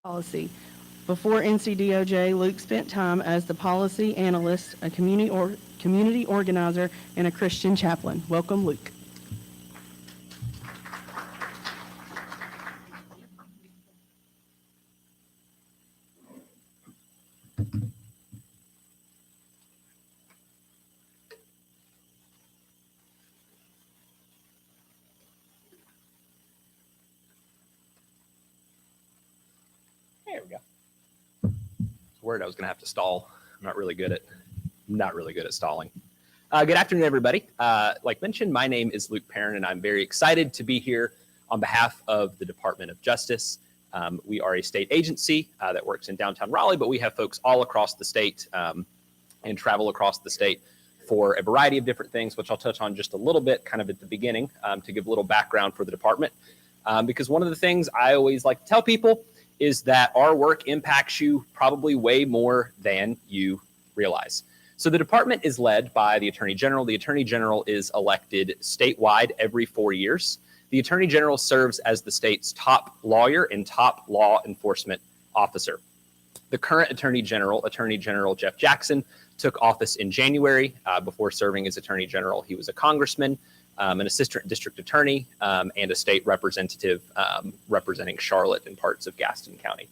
Policy. Before NCDOJ, Luke spent time as the policy analyst, a community organizer, and a Christian chaplain. Welcome, Luke. There we go. I was worried I was going to have to stall. I'm not really good at stalling. Good afternoon, everybody. Like mentioned, my name is Luke Perrin, and I'm very excited to be here on behalf of the Department of Justice. We are a state agency that works in downtown Raleigh, but we have folks all across the state and travel across the state for a variety of different things, which I'll touch on just a little bit kind of at the beginning to give a little background for the department. Because one of the things I always like to tell people is that our work impacts you probably way more than you realize. So the department is led by the Attorney General. The Attorney General is elected statewide every 4 years. The Attorney General serves as the state's top lawyer and top law enforcement officer. The current Attorney General Jeff Jackson, took office in January. Before serving as Attorney General, he was a congressman, an assistant district attorney, and a state representative representing Charlotte and parts of Gaston County.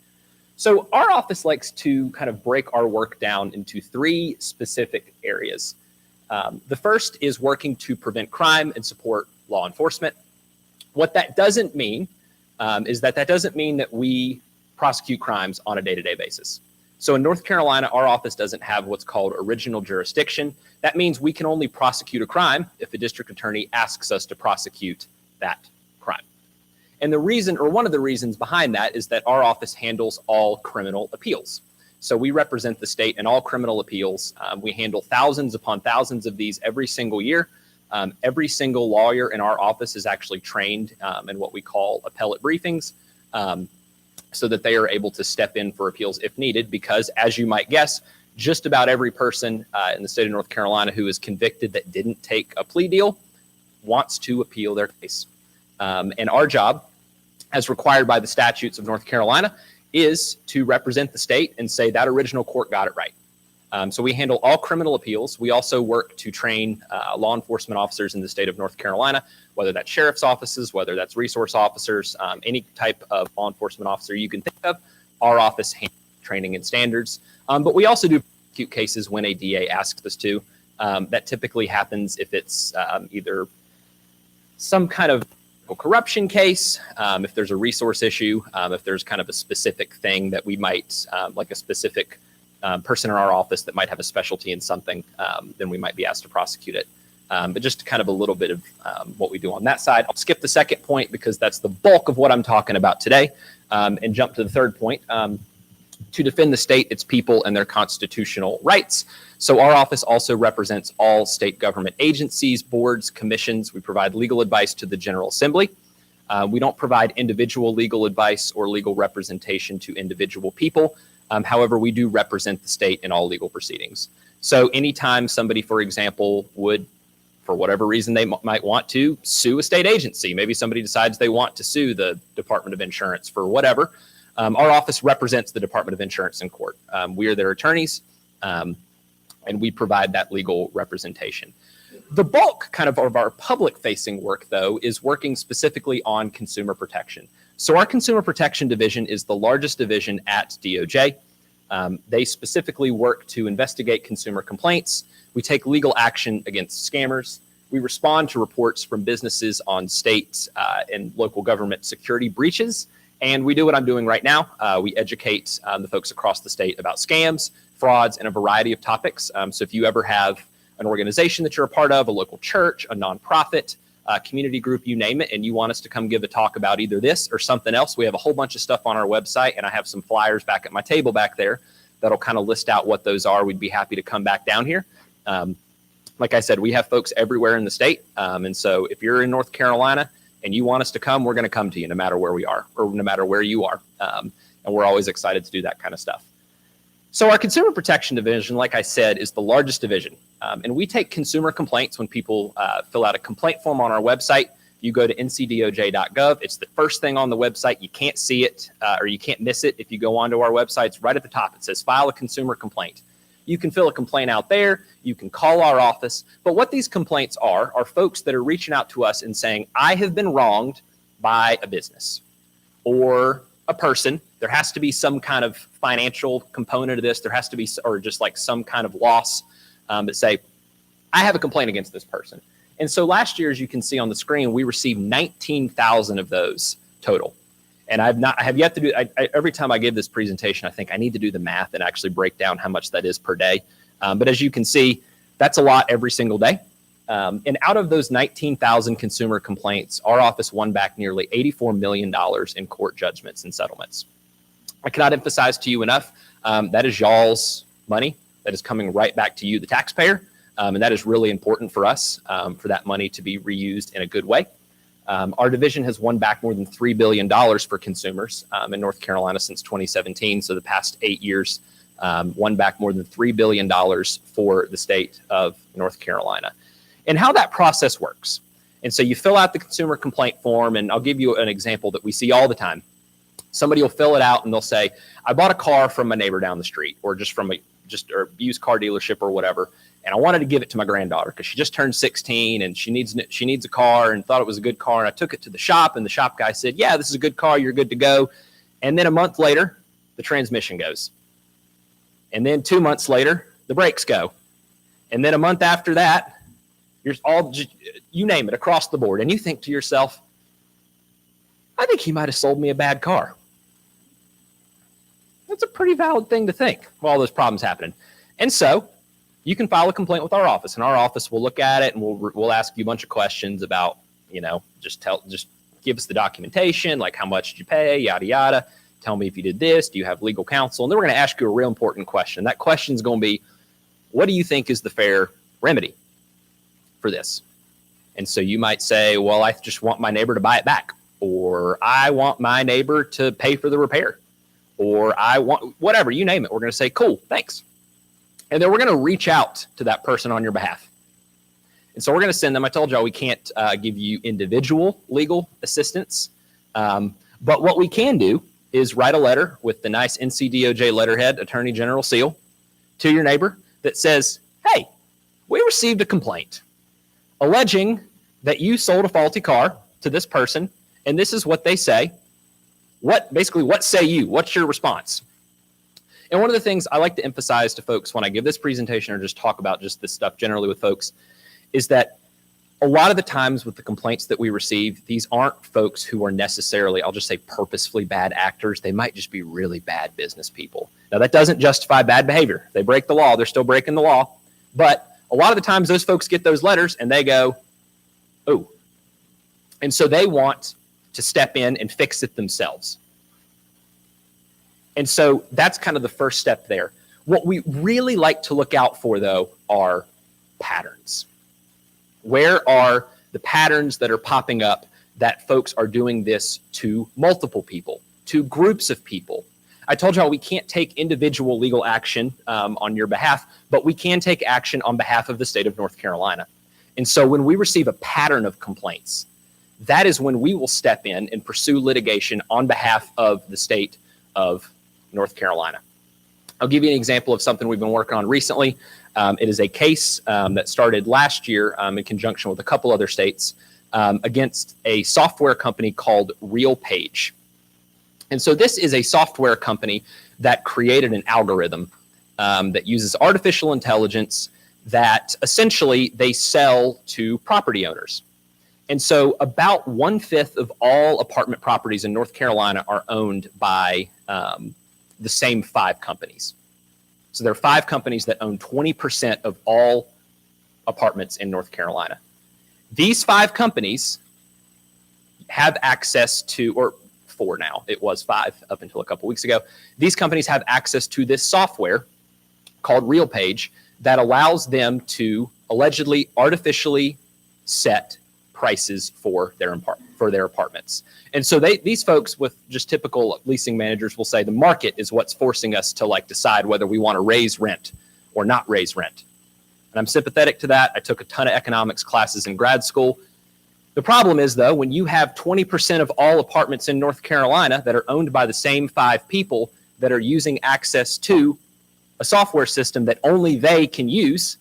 So our office likes to kind of break our work down into three specific areas. The first is working to prevent crime and support law enforcement. What that doesn't mean is that doesn't mean that we prosecute crimes on a day-to-day basis. So in North Carolina, our office doesn't have what's called original jurisdiction. That means we can only prosecute a crime if a district attorney asks us to prosecute that crime. And the reason, or one of the reasons behind that, is that our office handles all criminal appeals. So we represent the state in all criminal appeals. We handle thousands upon thousands of these every single year. Every single lawyer in our office is actually trained in what we call appellate briefings, so that they are able to step in for appeals if needed, because as you might guess, just about every person in the state of North Carolina who is convicted that didn't take a plea deal wants to appeal their case. And our job, as required by the statutes of North Carolina, is to represent the state and say that original court got it right. So we handle all criminal appeals. We also work to train law enforcement officers in the state of North Carolina, whether that's sheriff's offices, whether that's resource officers, any type of law enforcement officer you can think of. Our office handles training and standards. But we also do prosecute cases when a DA asks us to. That typically happens if it's either some kind of corruption case, if there's a resource issue, if there's kind of a specific thing that we might, like a specific person in our office that might have a specialty in something, then we might be asked to prosecute it. But just kind of a little bit of what we do on that side. I'll skip the second point because that's the bulk of what I'm talking about today, and jump to the third point. To defend the state, its people, and their constitutional rights. So our office also represents all state government agencies, boards, commissions. We provide legal advice to the General Assembly. We don't provide individual legal advice or legal representation to individual people. However, we do represent the state in all legal proceedings. So anytime somebody, for example, would, for whatever reason they might want to, sue a state agency, maybe somebody decides they want to sue the Department of Insurance for whatever, our office represents the Department of Insurance in court. We are their attorneys, and we provide that legal representation. The bulk kind of our public-facing work, though, is working specifically on consumer protection. So our Consumer Protection Division is the largest division at DOJ. They specifically work to investigate consumer complaints. We take legal action against scammers. We respond to reports from businesses on state and local government security breaches. And we do what I'm doing right now. We educate the folks across the state about scams, frauds, and a variety of topics. So if you ever have an organization that you're a part of, a local church, a nonprofit, community group, you name it, and you want us to come give a talk about either this or something else, we have a whole bunch of stuff on our website, and I have some flyers back at my table back there that'll kind of list out what those are. We'd be happy to come back down here. Like I said, we have folks everywhere in the state, and so if you're in North Carolina and you want us to come, we're going to come to you no matter where we are or no matter where you are, and we're always excited to do that kind of stuff. So our Consumer Protection Division, like I said, is the largest division. And we take consumer complaints when people fill out a complaint form on our website. you go to ncdoj.gov. It's the first thing on the website. You can't see it or you can't miss it if you go onto our website. It's right at the top. It says file a consumer complaint. You can fill a complaint out there. You can call our office. But what these complaints are folks that are reaching out to us and saying, I have been wronged by a business or a person. There has to be some kind of financial component of this. There has to be, or just like some kind of loss that say, I have a complaint against this person. And so last year, as you can see on the screen, we received 19,000 of those total. And I have yet to do, every time I give this presentation, I think I need to do the math and actually break down how much that is per day. But as you can see, that's a lot every single day. And out of those 19,000 consumer complaints, our office won back nearly $84 million in court judgments and settlements. I cannot emphasize to you enough, that is y'all's money that is coming right back to you, the taxpayer. And that is really important for us, for that money to be reused in a good way. Our division has won back more than $3 billion for consumers in North Carolina since 2017. So the past 8 years, won back more than $3 billion for the state of North Carolina. And how that process works. And so you fill out the consumer complaint form, and I'll give you an example that we see all the time. Somebody will fill it out and they'll say, I bought a car from my neighbor down the street, or just from a used car dealership or whatever. And I wanted to give it to my granddaughter because she just turned 16 and she needs a car and thought it was a good car. And I took it to the shop and the shop guy said, yeah, this is a good car. You're good to go. And then a month later, the transmission goes. And then 2 months later, the brakes go. And then a month after that, you're all, you name it, across the board. And you think to yourself, I think he might have sold me a bad car. That's a pretty valid thing to think with all those problems happening. And so you can file a complaint with our office, and our office will look at it and we'll ask you a bunch of questions about, just give us the documentation, like how much did you pay, yada, yada. Tell me if you did this. Do you have legal counsel? And then we're going to ask you a real important question. That question is going to be, what do you think is the fair remedy for this? And so you might say, well, I just want my neighbor to buy it back, or I want my neighbor to pay for the repair, or I want whatever, you name it. We're going to say, cool, thanks. And then we're going to reach out to that person on your behalf. And so we're going to send them. I told y'all we can't give you individual legal assistance. But what we can do is write a letter with the nice NCDOJ letterhead, Attorney General seal, to your neighbor that says, hey, we received a complaint alleging that you sold a faulty car to this person, and this is what they say. What say you? What's your response? And one of the things I like to emphasize to folks when I give this presentation or just talk about just this stuff generally with folks is that a lot of the times with the complaints that we receive, these aren't folks who are necessarily, I'll just say, purposefully bad actors. They might just be really bad business people. Now, that doesn't justify bad behavior. They break the law. They're still breaking the law. But a lot of the times those folks get those letters and they go, oh. And so they want to step in and fix it themselves. And so that's kind of the first step there. What we really like to look out for, though, are patterns. Where are the patterns that are popping up that folks are doing this to multiple people, to groups of people? I told y'all we can't take individual legal action on your behalf, but we can take action on behalf of the state of North Carolina. And so when we receive a pattern of complaints, that is when we will step in and pursue litigation on behalf of the state of North Carolina. I'll give you an example of something we've been working on recently. It is a case that started last year in conjunction with a couple other states against a software company called RealPage. And so this is a software company that created an algorithm that uses artificial intelligence that essentially they sell to property owners. And so about 1/5 of all apartment properties in North Carolina are owned by the same 5 companies. So there are 5 companies that own 20% of all apartments in North Carolina. These 5 companies have access to, or 4 now, it was 5 up until a couple weeks ago. These companies have access to this software called RealPage that allows them to allegedly artificially set prices for their apartments. And so these folks with just typical leasing managers will say the market is what's forcing us to decide whether we want to raise rent or not raise rent. And I'm sympathetic to that. I took a ton of economics classes in grad school. The problem is, though, when you have 20% of all apartments in North Carolina that are owned by the same 5 people that are using access to a software system that only they can use,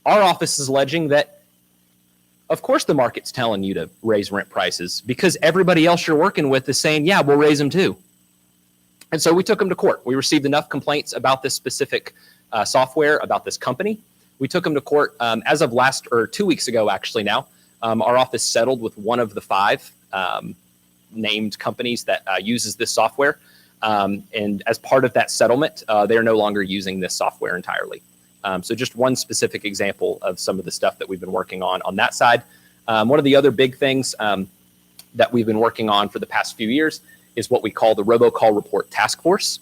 our office is alleging that, of course, the market's telling you to raise rent prices because everybody else you're working with is saying, yeah, we'll raise them too. And so we took them to court. We received enough complaints about this specific software, about this company. We took them to court as of 2 weeks ago, actually now. Our office settled with one of the 5 named companies that uses this software. And as part of that settlement, they are no longer using this software entirely. So just one specific example of some of the stuff that we've been working on that side. One of the other big things that we've been working on for the past few years is what we call the Robocall Report Task Force.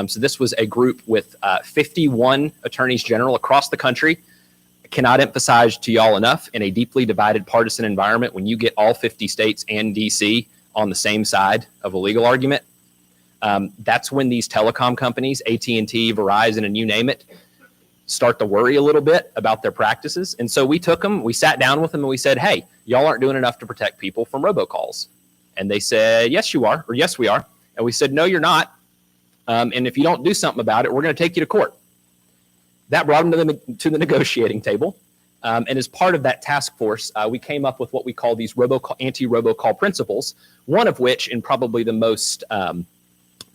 So this was a group with 51 attorneys general across the country. I cannot emphasize to y'all enough, in a deeply divided partisan environment, when you get all 50 states and DC on the same side of a legal argument, that's when these telecom companies, AT&T, Verizon, and you name it, start to worry a little bit about their practices. And so we took them, we sat down with them, and we said, hey, y'all aren't doing enough to protect people from robocalls. And they said, yes, you are, or yes, we are. And we said, no, you're not. And if you don't do something about it, we're going to take you to court. That brought them to the negotiating table. And as part of that task force, we came up with what we call these anti-robocall principles, one of which, and probably the most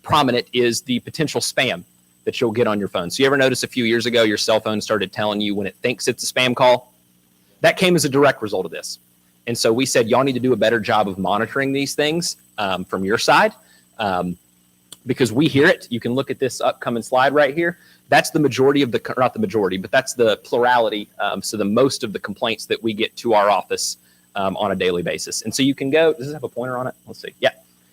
prominent, is the potential spam that you'll get on your phone. So you ever notice a few years ago, your cell phone started telling you when it thinks it's a spam call? That came as a direct result of this. And so we said, y'all need to do a better job of monitoring these things from your side because we hear it. You can look at this upcoming slide right here. That's the majority of the, not the majority, but that's the plurality. So the most of the complaints that we get to our office on a daily basis. And so you can go, does this have a pointer on it? Let's see. Yeah.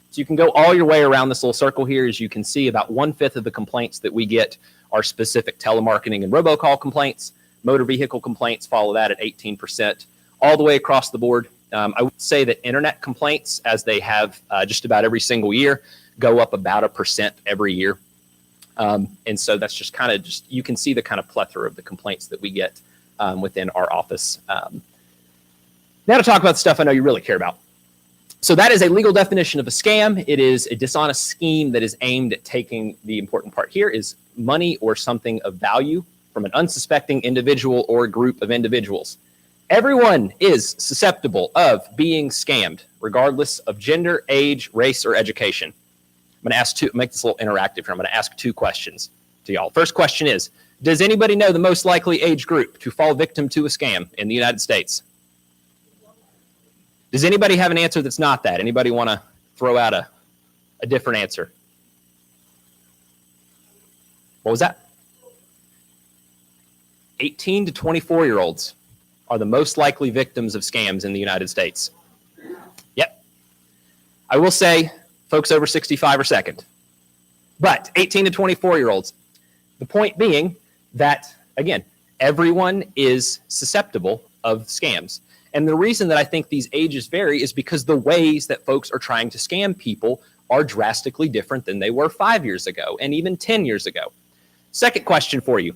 So you can go all your way around this little circle here. As you can see, about 1/5 of the complaints that we get are specific telemarketing and robocall complaints. Motor vehicle complaints follow that at 18%. All the way across the board, I would say that internet complaints, as they have just about every single year, go up about 1% every year. And so that's just kind of you can see the kind of plethora of the complaints that we get within our office. Now to talk about the stuff I know you really care about. So that is a legal definition of a scam. It is a dishonest scheme that is aimed at taking, the important part here is money or something of value from an unsuspecting individual or group of individuals. Everyone is susceptible of being scammed, regardless of gender, age, race, or education. I'm going to make this a little interactive here. I'm going to ask 2 questions to y'all. First question is, does anybody know the most likely age group to fall victim to a scam in the United States? Does anybody have an answer that's not that? Anybody want to throw out a different answer? What was that? 18 to 24-year-olds are the most likely victims of scams in the United States. Yep. I will say folks over 65 are second. But 18 to 24-year-olds, the point being that, again, everyone is susceptible of scams. And the reason that I think these ages vary is because the ways that folks are trying to scam people are drastically different than they were 5 years ago and even 10 years ago. Second question for you.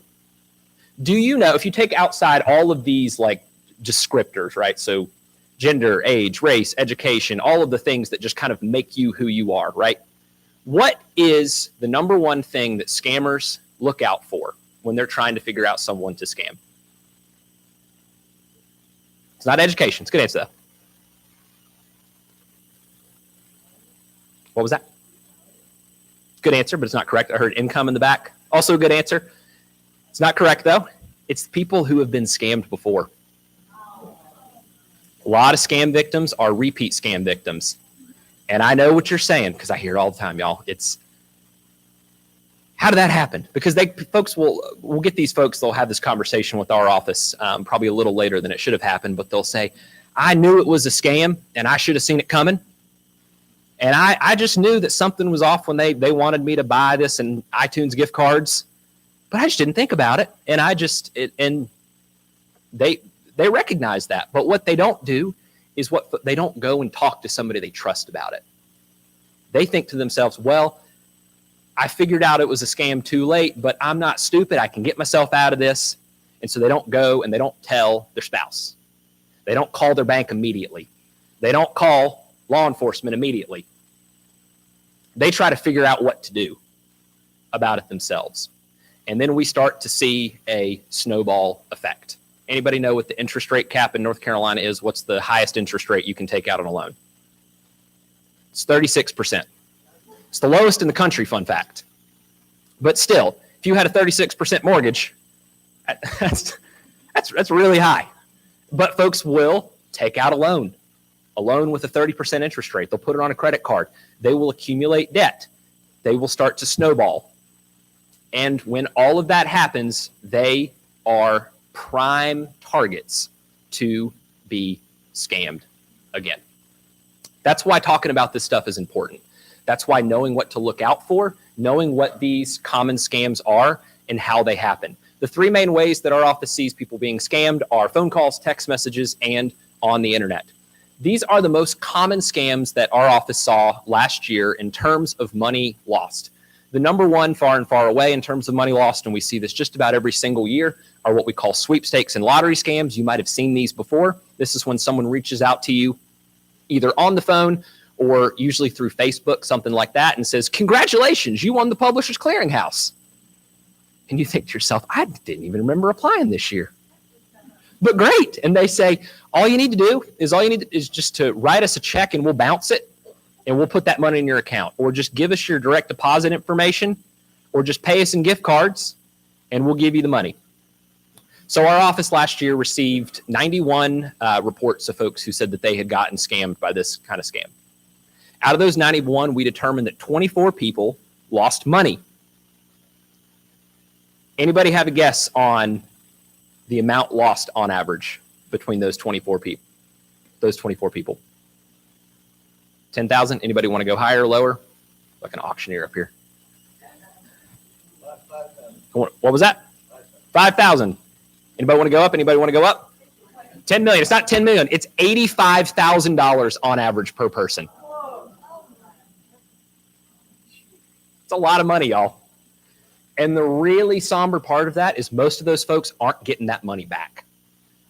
Do you know, if you take outside all of these like descriptors, right? So gender, age, race, education, all of the things that just kind of make you who you are, right? What is the number one thing that scammers look out for when they're trying to figure out someone to scam? It's not education. It's a good answer, though. What was that? Good answer, but it's not correct. I heard income in the back. Also a good answer. It's not correct, though. It's people who have been scammed before. A lot of scam victims are repeat scam victims. And I know what you're saying because I hear it all the time, y'all. It's, how did that happen? Because folks will get these folks, they'll have this conversation with our office probably a little later than it should have happened, but they'll say, I knew it was a scam and I should have seen it coming. And I just knew that something was off when they wanted me to buy this and iTunes gift cards, but I just didn't think about it. And and they recognize that. But what they don't do is they don't go and talk to somebody they trust about it. They think to themselves, well, I figured out it was a scam too late, but I'm not stupid. I can get myself out of this. And so they don't go and they don't tell their spouse. They don't call their bank immediately. They don't call law enforcement immediately. They try to figure out what to do about it themselves. And then we start to see a snowball effect. Anybody know what the interest rate cap in North Carolina is? What's the highest interest rate you can take out on a loan? It's 36%. It's the lowest in the country, fun fact. But still, if you had a 36% mortgage, that's really high. But folks will take out a loan with a 30% interest rate. They'll put it on a credit card. They will accumulate debt. They will start to snowball. And when all of that happens, they are prime targets to be scammed again. That's why talking about this stuff is important. That's why knowing what to look out for, knowing what these common scams are and how they happen. The three main ways that our office sees people being scammed are phone calls, text messages, and on the internet. These are the most common scams that our office saw last year in terms of money lost. The number one, far and far away, in terms of money lost, and we see this just about every single year, are what we call sweepstakes and lottery scams. You might have seen these before. This is when someone reaches out to you either on the phone or usually through Facebook, something like that, and says, "Congratulations, you won the Publishers Clearinghouse." And you think to yourself, I didn't even remember applying this year. But great. And they say, all you need to do is just to write us a check and we'll bounce it and we'll put that money in your account. Or just give us your direct deposit information or just pay us in gift cards and we'll give you the money. So our office last year received 91 reports of folks who said that they had gotten scammed by this kind of scam. Out of those 91, we determined that 24 people lost money. Anybody have a guess on the amount lost on average between those 24 people? Those 24 people. 10,000? Anybody want to go higher or lower? Like an auctioneer up here. What was that? 5,000. Anybody want to go up? Anybody want to go up? 10 million. It's not 10 million. It's $85,000 on average per person. It's a lot of money, y'all. And the really somber part of that is most of those folks aren't getting that money back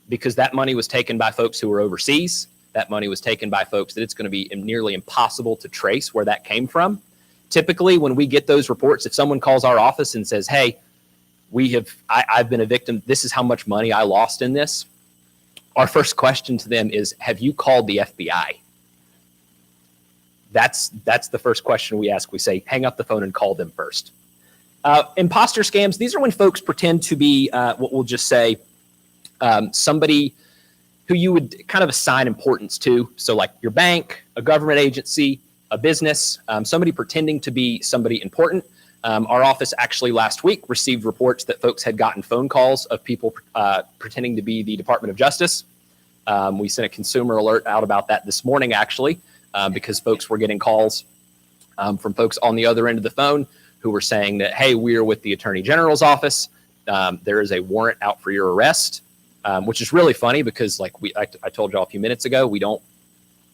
because that money was taken by folks who were overseas. That money was taken by folks that it's going to be nearly impossible to trace where that came from. Typically, when we get those reports, if someone calls our office and says, "Hey, I've been a victim. This is how much money I lost in this," our first question to them is, "Have you called the FBI?" That's the first question we ask. We say, hang up the phone and call them first. Imposter scams, these are when folks pretend to be what we'll just say somebody who you would kind of assign importance to. So like your bank, a government agency, a business, somebody pretending to be somebody important. Our office actually last week received reports that folks had gotten phone calls of people pretending to be the Department of Justice. We sent a consumer alert out about that this morning, actually, because folks were getting calls from folks on the other end of the phone who were saying that, "Hey, we're with the Attorney General's office. There is a warrant out for your arrest," which is really funny because, like I told y'all a few minutes ago, we don't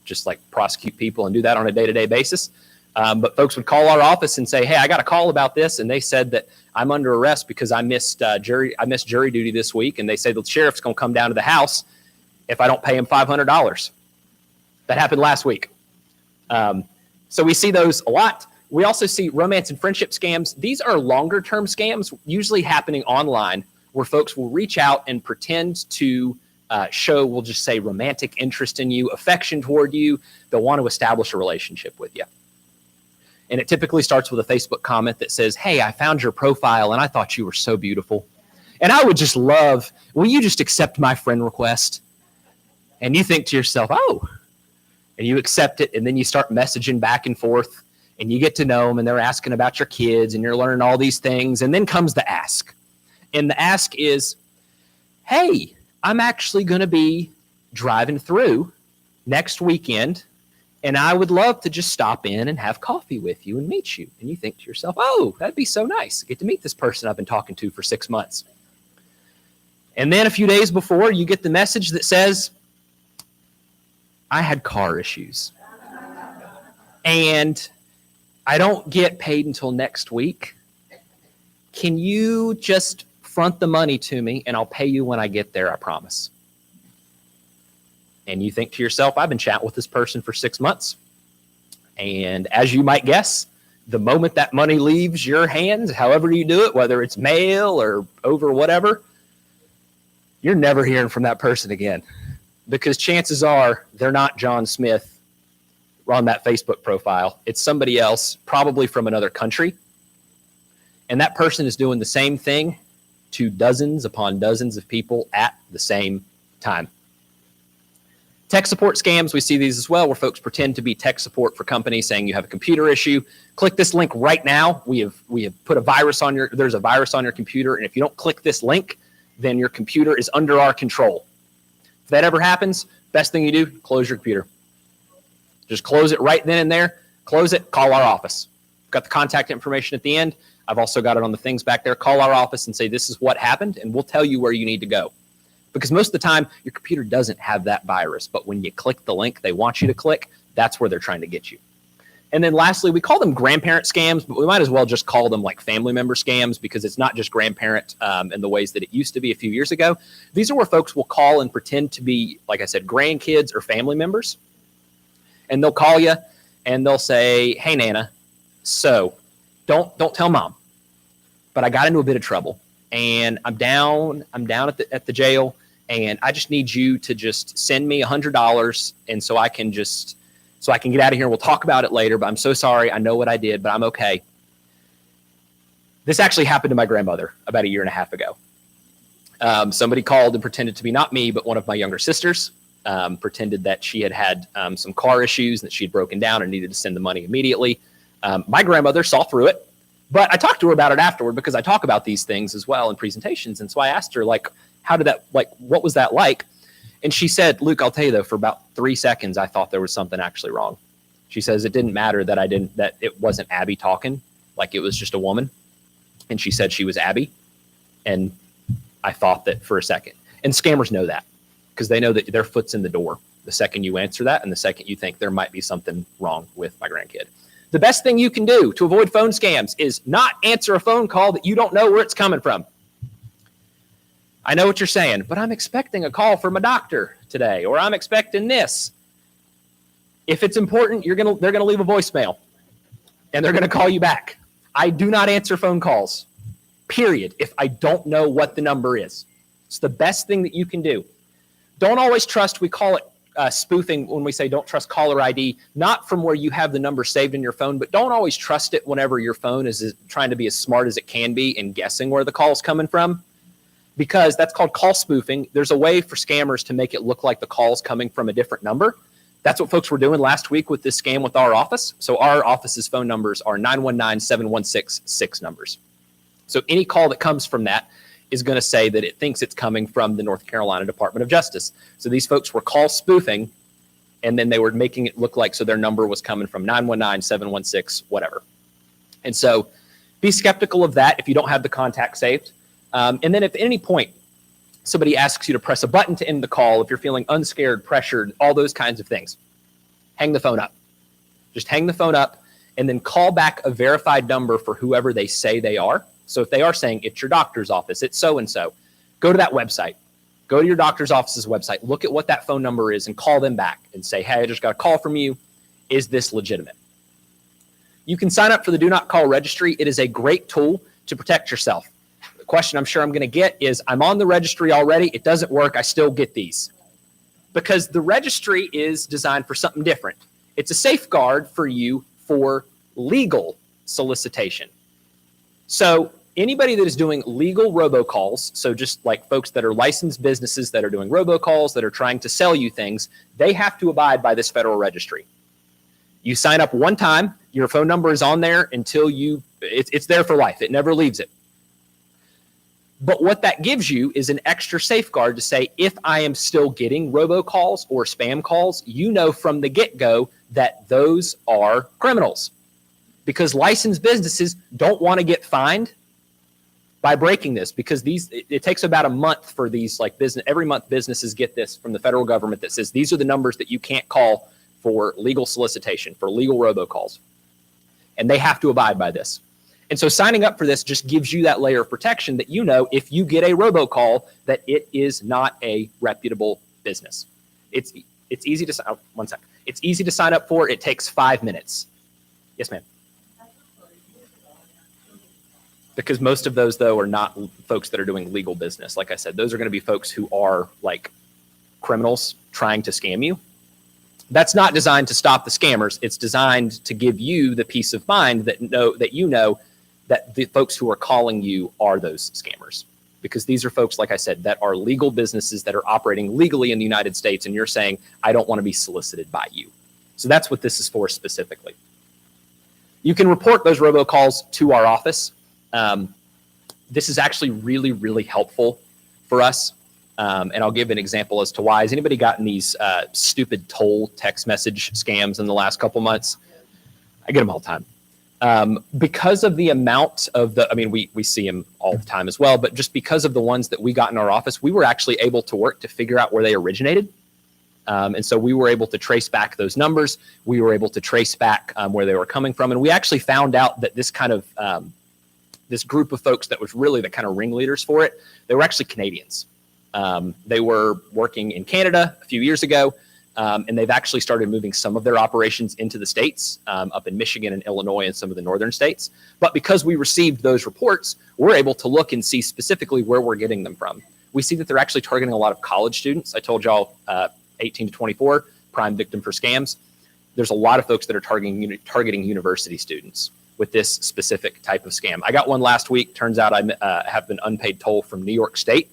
just like prosecute people and do that on a day-to-day basis. But folks would call our office and say, "Hey, I got a call about this," and they said that I'm under arrest because I missed jury duty this week, and they say the sheriff's going to come down to the house if I don't pay him $500. That happened last week. So we see those a lot. We also see romance and friendship scams. These are longer term scams, usually happening online, where folks will reach out and pretend to show, we'll just say, romantic interest in you, affection toward you. They'll want to establish a relationship with you. And it typically starts with a Facebook comment that says, "Hey, I found your profile and I thought you were so beautiful. And I would just love, will you just accept my friend request?" And you think to yourself, "Oh," and you accept it. And then you start messaging back and forth and you get to know them and they're asking about your kids and you're learning all these things. And then comes the ask. And the ask is, "Hey, I'm actually going to be driving through next weekend and I would love to just stop in and have coffee with you and meet you." And you think to yourself, "Oh, that'd be so nice. I get to meet this person I've been talking to for 6 months." And then a few days before, you get the message that says, "I had car issues and I don't get paid until next week. Can you just front the money to me and I'll pay you when I get there, I promise." And you think to yourself, I've been chatting with this person for 6 months. And as you might guess, the moment that money leaves your hands, however you do it, whether it's mail or over whatever, you're never hearing from that person again, because chances are they're not John Smith on that Facebook profile. It's somebody else, probably from another country. And that person is doing the same thing to dozens upon dozens of people at the same time. Tech support scams, we see these as well, where folks pretend to be tech support for companies saying you have a computer issue. Click this link right now. We have put a virus on there's a virus on your computer, and if you don't click this link, then your computer is under our control. If that ever happens, best thing you do, close your computer. Just close it right then and there. Close it, call our office. Got the contact information at the end. I've also got it on the things back there. Call our office and say, this is what happened, and we'll tell you where you need to go. Because most of the time, your computer doesn't have that virus, but when you click the link they want you to click, that's where they're trying to get you. And then lastly, we call them grandparent scams, but we might as well just call them like family member scams, because it's not just grandparent in the ways that it used to be a few years ago. These are where folks will call and pretend to be, like I said, grandkids or family members. And they'll call you and they'll say, hey, Nana, so don't tell mom, but I got into a bit of trouble and I'm down at the jail, and I just need you to just send me $100, and so I can get out of here. We'll talk about it later, but I'm so sorry. I know what I did, but I'm okay. This actually happened to my grandmother about 1.5 years ago. Somebody called and pretended to be not me, but one of my younger sisters, pretended that she had some car issues, that she had broken down and needed to send the money immediately. My grandmother saw through it, but I talked to her about it afterward, because I talk about these things as well in presentations. And so I asked her, what was that like? And she said, Luke, I'll tell you though, for about 3 seconds, I thought there was something actually wrong. She says it didn't matter that it wasn't Abby talking, like it was just a woman. And she said she was Abby. And I thought that for a second. And scammers know that, because they know that their foot's in the door the second you answer that, and the second you think there might be something wrong with my grandkid. The best thing you can do to avoid phone scams is not answer a phone call that you don't know where it's coming from. I know what you're saying, but I'm expecting a call from a doctor today, or I'm expecting this. If it's important, they're going to leave a voicemail, and they're going to call you back. I do not answer phone calls, period, if I don't know what the number is. It's the best thing that you can do. Don't always trust, we call it spoofing when we say don't trust caller ID, not from where you have the number saved in your phone, but don't always trust it whenever your phone is trying to be as smart as it can be and guessing where the call's coming from, because that's called call spoofing. There's a way for scammers to make it look like the call's coming from a different number. That's what folks were doing last week with this scam with our office. So our office's phone numbers are 919-716-6 numbers. So any call that comes from that is going to say that it thinks it's coming from the North Carolina Department of Justice. So these folks were call spoofing, and then they were making it look like so their number was coming from 919-716, whatever. And so be skeptical of that if you don't have the contact saved. And then if at any point somebody asks you to press a button to end the call, if you're feeling unscared, pressured, all those kinds of things, hang the phone up. Just hang the phone up and then call back a verified number for whoever they say they are. So if they are saying it's your doctor's office, it's so-and-so, go to that website. Go to your doctor's office's website, look at what that phone number is, and call them back and say, hey, I just got a call from you. Is this legitimate? You can sign up for the Do Not Call Registry. It is a great tool to protect yourself. The question I'm sure I'm going to get is, I'm on the registry already. It doesn't work. I still get these. Because the registry is designed for something different. It's a safeguard for you for legal solicitation. So anybody that is doing legal robocalls, so just like folks that are licensed businesses that are doing robocalls, that are trying to sell you things, they have to abide by this federal registry. You sign up one time, your phone number is on there until it's there for life. It never leaves it. But what that gives you is an extra safeguard to say, if I am still getting robocalls or spam calls, you know from the get-go that those are criminals. Because licensed businesses don't want to get fined by breaking this, because it takes about a month for these, like every month businesses get this from the federal government that says these are the numbers that you can't call for legal solicitation, for legal robocalls. And they have to abide by this. And so signing up for this just gives you that layer of protection that you know if you get a robocall that it is not a reputable business. It's easy to sign. Oh, one sec. It's easy to sign up for. It takes 5 minutes. Yes, ma'am. Because most of those, though, are not folks that are doing legal business. Like I said, those are going to be folks who are like criminals trying to scam you. That's not designed to stop the scammers. It's designed to give you the peace of mind that you know that the folks who are calling you are those scammers. Because these are folks, like I said, that are legal businesses that are operating legally in the United States, and you're saying, I don't want to be solicited by you. So that's what this is for specifically. You can report those robocalls to our office. This is actually really, really helpful for us. And I'll give an example as to why. Has anybody gotten these stupid toll text message scams in the last couple months? I get them all the time. Because of the amount of we see them all the time as well, but just because of the ones that we got in our office, we were actually able to work to figure out where they originated. And so we were able to trace back those numbers. We were able to trace back where they were coming from. And we actually found out that this kind of, this group of folks that was really the kind of ringleaders for it, they were actually Canadians. They were working in Canada a few years ago, and they've actually started moving some of their operations into the States, up in Michigan and Illinois and some of the northern states. But because we received those reports, we're able to look and see specifically where we're getting them from. We see that they're actually targeting a lot of college students. I told y'all 18 to 24, prime victim for scams. There's a lot of folks that are targeting university students with this specific type of scam. I got one last week. Turns out I have an unpaid toll from New York State.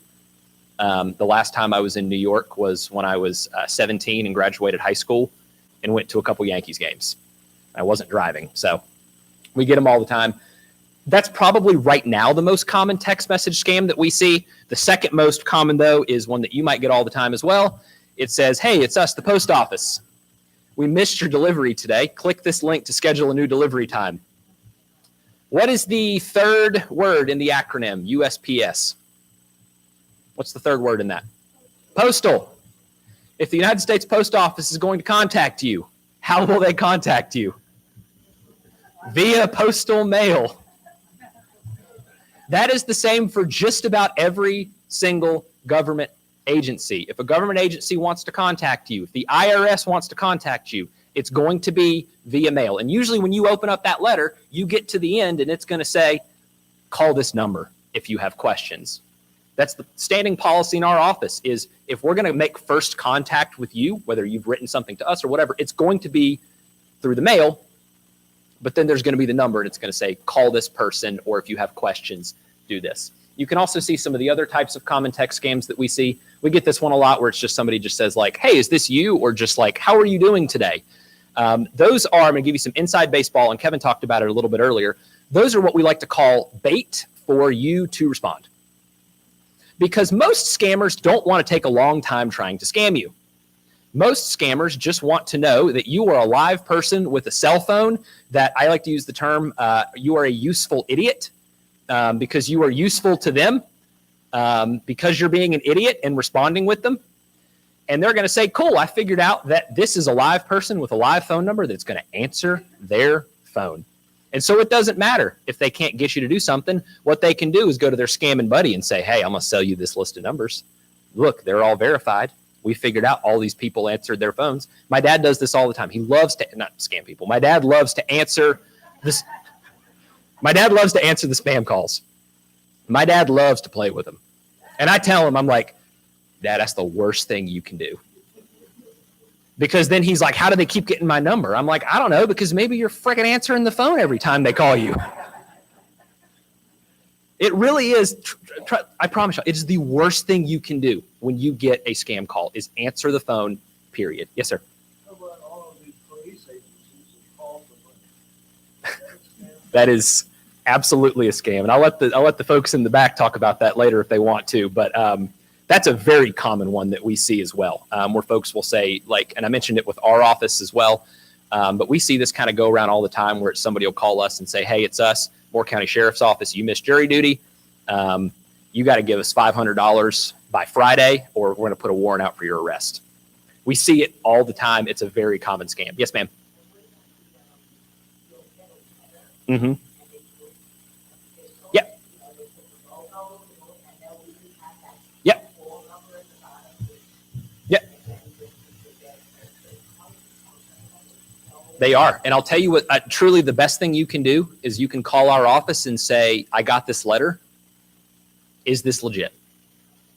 The last time I was in New York was when I was 17 and graduated high school and went to a couple Yankees games. I wasn't driving, so we get them all the time. That's probably right now the most common text message scam that we see. The second most common, though, is one that you might get all the time as well. It says, hey, it's us, the post office. We missed your delivery today. Click this link to schedule a new delivery time. What is the third word in the acronym USPS? What's the third word in that? Postal. If the United States Post Office is going to contact you, how will they contact you? Via postal mail. That is the same for just about every single government agency. If a government agency wants to contact you, if the IRS wants to contact you, it's going to be via mail. And usually when you open up that letter, you get to the end and it's going to say, call this number if you have questions. That's the standing policy in our office is if we're going to make first contact with you, whether you've written something to us or whatever, it's going to be through the mail, but then there's going to be the number and it's going to say, call this person, or if you have questions, do this. You can also see some of the other types of common text scams that we see. We get this one a lot where it's just somebody just says like, hey, is this you? Or just like, how are you doing today? Those are, I'm going to give you some inside baseball, and Kevin talked about it a little bit earlier. Those are what we like to call bait for you to respond. Because most scammers don't want to take a long time trying to scam you. Most scammers just want to know that you are a live person with a cell phone, that I like to use the term, you are a useful idiot, because you are useful to them, because you're being an idiot and responding with them. And they're going to say, cool, I figured out that this is a live person with a live phone number that's going to answer their phone. And so it doesn't matter if they can't get you to do something. What they can do is go to their scamming buddy and say, hey, I'm going to sell you this list of numbers. Look, they're all verified. We figured out all these people answered their phones. My dad does this all the time. He loves to, not scam people. My dad loves to answer this. My dad loves to answer the spam calls. My dad loves to play with them. And I tell him, I'm like, Dad, that's the worst thing you can do. Because then he's like, how do they keep getting my number? I'm like, I don't know, because maybe you're freaking answering the phone every time they call you. It really is, I promise you, it's the worst thing you can do when you get a scam call is answer the phone, period. Yes, sir. How about all of these police agencies that call for money? That is absolutely a scam. And I'll let the folks in the back talk about that later if they want to. But that's a very common one that we see as well, where folks will say, like, and I mentioned it with our office as well, but we see this kind of go around all the time where somebody will call us and say, hey, it's us, Moore County Sheriff's Office, you missed jury duty. You got to give us $500 by Friday, or we're going to put a warrant out for your arrest. We see it all the time. It's a very common scam. Yes, ma'am. Mm-hmm. Yep. Yep. Yep. They are. And I'll tell you what, truly the best thing you can do is you can call our office and say, I got this letter. Is this legit?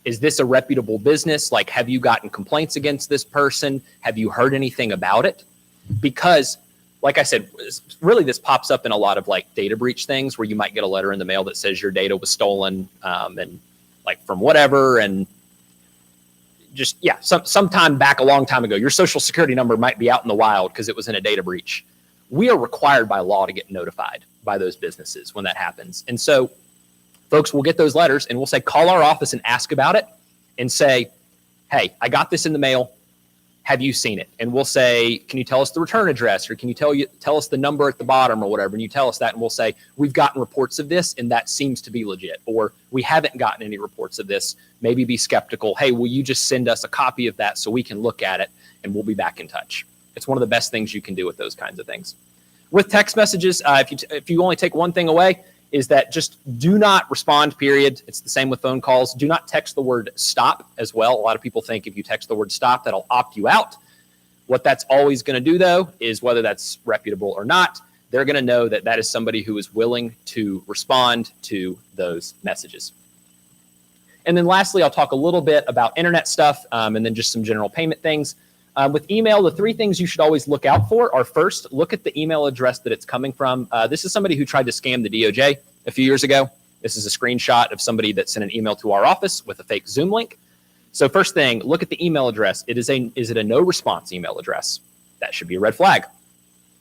Is this a reputable business? Like, have you gotten complaints against this person? Have you heard anything about it? Because like I said, really this pops up in a lot of like data breach things where you might get a letter in the mail that says your data was stolen and like from whatever. And just, yeah, sometime back a long time ago, your social security number might be out in the wild because it was in a data breach. We are required by law to get notified by those businesses when that happens. And so folks will get those letters and we'll say, call our office and ask about it and say, hey, I got this in the mail. Have you seen it? And we'll say, can you tell us the return address, or can you tell us the number at the bottom or whatever? And you tell us that and we'll say, we've gotten reports of this and that seems to be legit, or we haven't gotten any reports of this. Maybe be skeptical. Hey, will you just send us a copy of that so we can look at it, and we'll be back in touch. It's one of the best things you can do with those kinds of things. With text messages, if you only take one thing away, is that just do not respond, period. It's the same with phone calls. Do not text the word stop as well. A lot of people think if you text the word stop, that'll opt you out. What that's always going to do, though, is whether that's reputable or not, they're going to know that that is somebody who is willing to respond to those messages. And then lastly, I'll talk a little bit about internet stuff and then just some general payment things. With email, the three things you should always look out for are, first, look at the email address that it's coming from. This is somebody who tried to scam the DOJ a few years ago. This is a screenshot of somebody that sent an email to our office with a fake Zoom link. So first thing, look at the email address. Is it a no response email address? That should be a red flag.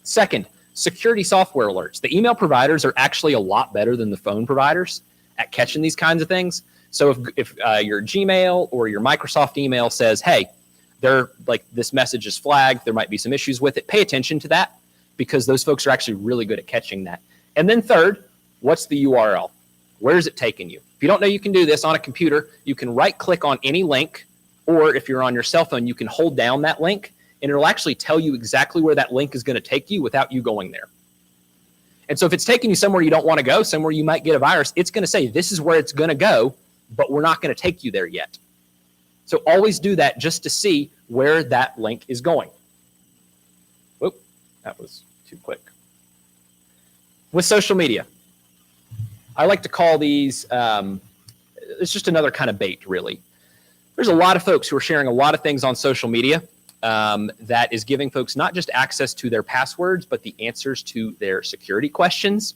Second, security software alerts. The email providers are actually a lot better than the phone providers at catching these kinds of things. So if your Gmail or your Microsoft email says, hey, they're like, this message is flagged, there might be some issues with it, pay attention to that, because those folks are actually really good at catching that. And then third, what's the URL? Where is it taking you? If you don't know you can do this on a computer, you can right click on any link, or if you're on your cell phone, you can hold down that link and it'll actually tell you exactly where that link is going to take you without you going there. And so if it's taking you somewhere you don't want to go, somewhere you might get a virus, it's going to say this is where it's going to go, but we're not going to take you there yet. So always do that just to see where that link is going. Whoop, that was too quick. With social media, I like to call these, it's just another kind of bait, really. There's a lot of folks who are sharing a lot of things on social media that is giving folks not just access to their passwords, but the answers to their security questions.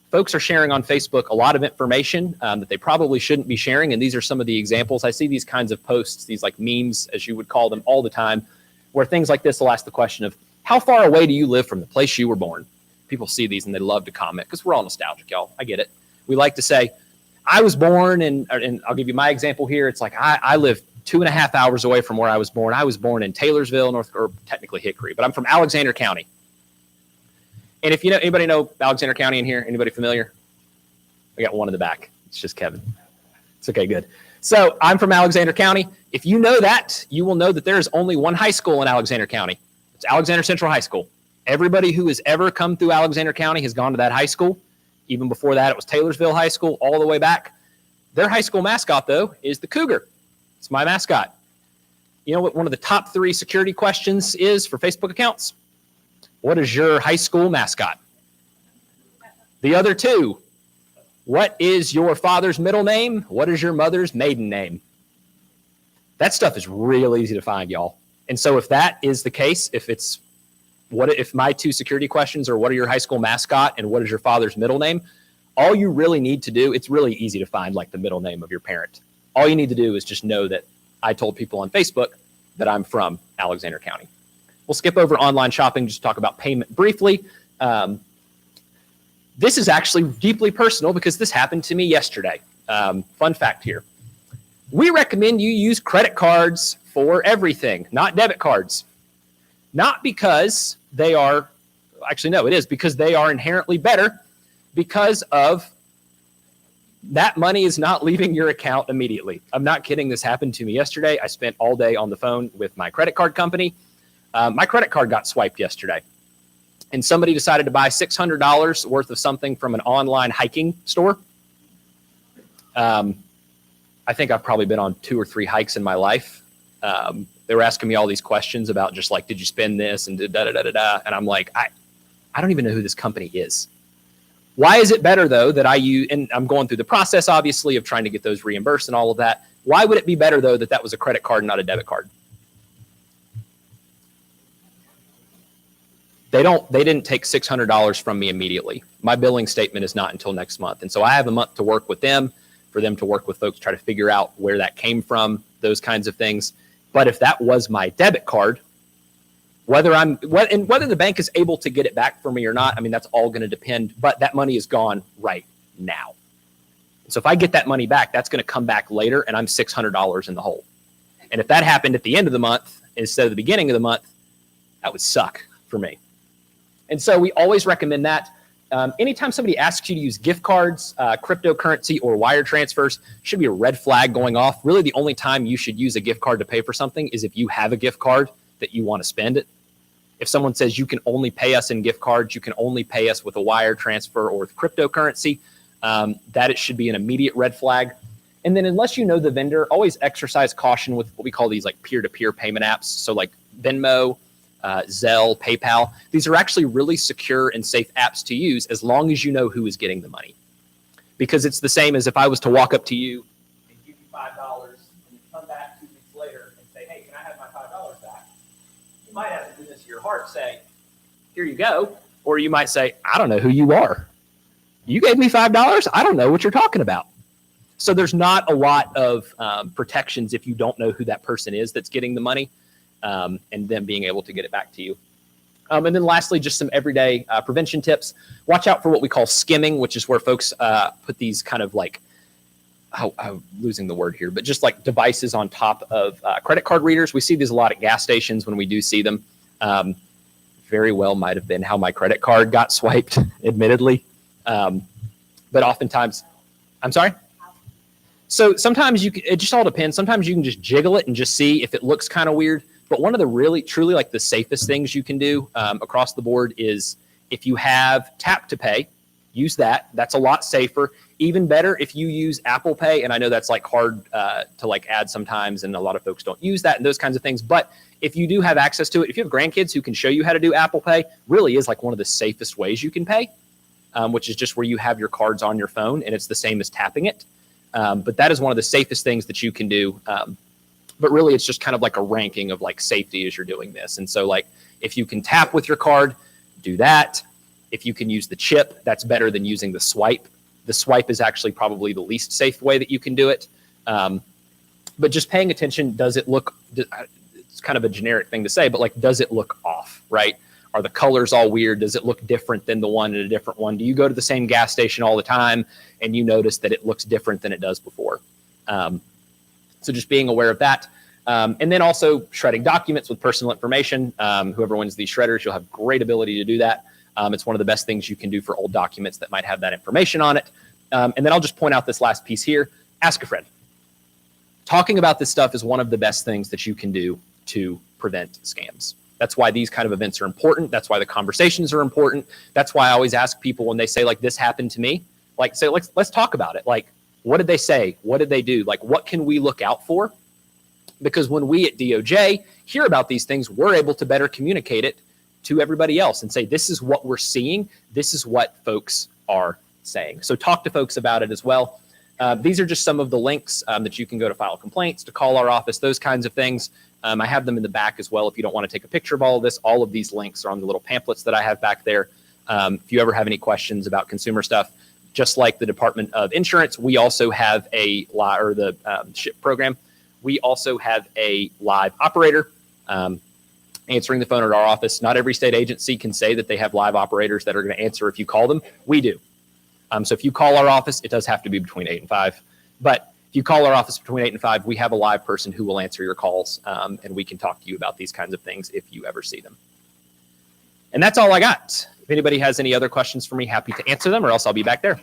Folks are sharing on Facebook a lot of information that they probably shouldn't be sharing, and these are some of the examples. I see these kinds of posts, these like memes, as you would call them, all the time, where things like this will ask the question of, how far away do you live from the place you were born? People see these and they love to comment because we're all nostalgic, y'all. I get it. We like to say, I was born, and I'll give you my example here. It's like, I live 2.5 hours away from where I was born. I was born in Taylorsville, or technically Hickory, but I'm from Alexander County. And if you know, anybody know Alexander County in here? Anybody familiar? I got one in the back. It's just Kevin. It's okay, good. So I'm from Alexander County. If you know that, you will know that there is only one high school in Alexander County. It's Alexander Central High School. Everybody who has ever come through Alexander County has gone to that high school. Even before that, it was Taylorsville High School all the way back. Their high school mascot, though, is the Cougar. It's my mascot. You know what one of the top 3 security questions is for Facebook accounts? What is your high school mascot? The other 2, what is your father's middle name? What is your mother's maiden name? That stuff is real easy to find, y'all. And so if that is the case, if my 2 security questions are what are your high school mascot and what is your father's middle name, all you really need to do, it's really easy to find like the middle name of your parent. All you need to do is just know that I told people on Facebook that I'm from Alexander County. We'll skip over online shopping, just talk about payment briefly. This is actually deeply personal because this happened to me yesterday. Fun fact here. We recommend you use credit cards for everything, not debit cards. Not because they are, actually no, it is because they are inherently better, because of that money is not leaving your account immediately. I'm not kidding. This happened to me yesterday. I spent all day on the phone with my credit card company. My credit card got swiped yesterday, and somebody decided to buy $600 worth of something from an online hiking store. I think I've probably been on 2 or 3 hikes in my life. They were asking me all these questions about just like, did you spend this and da da da da da, and I'm like, I don't even know who this company is. Why is it better though that I use, and I'm going through the process obviously of trying to get those reimbursed and all of that. Why would it be better though that that was a credit card, not a debit card? They didn't take $600 from me immediately. My billing statement is not until next month. And so I have a month to work with them, for them to work with folks, try to figure out where that came from, those kinds of things. But if that was my debit card, whether the bank is able to get it back for me or not, I mean, that's all going to depend, but that money is gone right now. So if I get that money back, that's going to come back later and I'm $600 in the hole. And if that happened at the end of the month instead of the beginning of the month, that would suck for me. And so we always recommend that. Anytime somebody asks you to use gift cards, cryptocurrency, or wire transfers, should be a red flag going off. Really, the only time you should use a gift card to pay for something is if you have a gift card that you want to spend it. If someone says you can only pay us in gift cards, you can only pay us with a wire transfer or with cryptocurrency, that it should be an immediate red flag. And then unless you know the vendor, always exercise caution with what we call these like peer-to-peer payment apps. So like Venmo, Zelle, PayPal. These are actually really secure and safe apps to use as long as you know who is getting the money. Because it's the same as if I was to walk up to you and give you $5 and you come back 2 weeks later and say, hey, can I have my $5 back? You might have to do this to your heart, say, here you go. Or you might say, I don't know who you are. You gave me $5? I don't know what you're talking about. So there's not a lot of protections if you don't know who that person is that's getting the money. And them being able to get it back to you. And then lastly, just some everyday prevention tips. Watch out for what we call skimming, which is where folks put these kind of like, I'm losing the word here, but just like devices on top of credit card readers. We see these a lot at gas stations when we do see them. Very well might have been how my credit card got swiped, admittedly. But oftentimes, I'm sorry? So sometimes it just all depends. Sometimes you can just jiggle it and just see if it looks kind of weird. But one of the really, truly like the safest things you can do across the board is if you have Tap to Pay, use that. That's a lot safer. Even better if you use Apple Pay. And I know that's like hard to like add sometimes, and a lot of folks don't use that and those kinds of things. But if you do have access to it, if you have grandkids who can show you how to do Apple Pay, really is like one of the safest ways you can pay, which is just where you have your cards on your phone and it's the same as tapping it. But that is one of the safest things that you can do. But really, it's just kind of like a ranking of like safety as you're doing this. And so like if you can tap with your card, do that. If you can use the chip, that's better than using the swipe. The swipe is actually probably the least safe way that you can do it. But just paying attention, does it look, it's kind of a generic thing to say, but like, does it look off, right? Are the colors all weird? Does it look different than the one in a different one? Do you go to the same gas station all the time and you notice that it looks different than it does before? So just being aware of that. And then also shredding documents with personal information. Whoever wins these shredders, you'll have great ability to do that. It's one of the best things you can do for old documents that might have that information on it. And then I'll just point out this last piece here. Ask a friend. Talking about this stuff is one of the best things that you can do to prevent scams. That's why these kind of events are important. That's why the conversations are important. That's why I always ask people when they say like, this happened to me, like say, let's talk about it. Like, what did they say? What did they do? Like, what can we look out for? Because when we at DOJ hear about these things, we're able to better communicate it to everybody else and say, this is what we're seeing. This is what folks are saying. So talk to folks about it as well. These are just some of the links that you can go to file complaints, to call our office, those kinds of things. I have them in the back as well. If you don't want to take a picture of all of this, all of these links are on the little pamphlets that I have back there. If you ever have any questions about consumer stuff, just like the Department of Insurance, we also have the SHIP program. We also have a live operator answering the phone at our office. Not every state agency can say that they have live operators that are going to answer if you call them. We do. So if you call our office, it does have to be between 8 and 5. But if you call our office between 8 and 5, we have a live person who will answer your calls, and we can talk to you about these kinds of things if you ever see them. And that's all I got. If anybody has any other questions for me, happy to answer them, or else I'll be back there.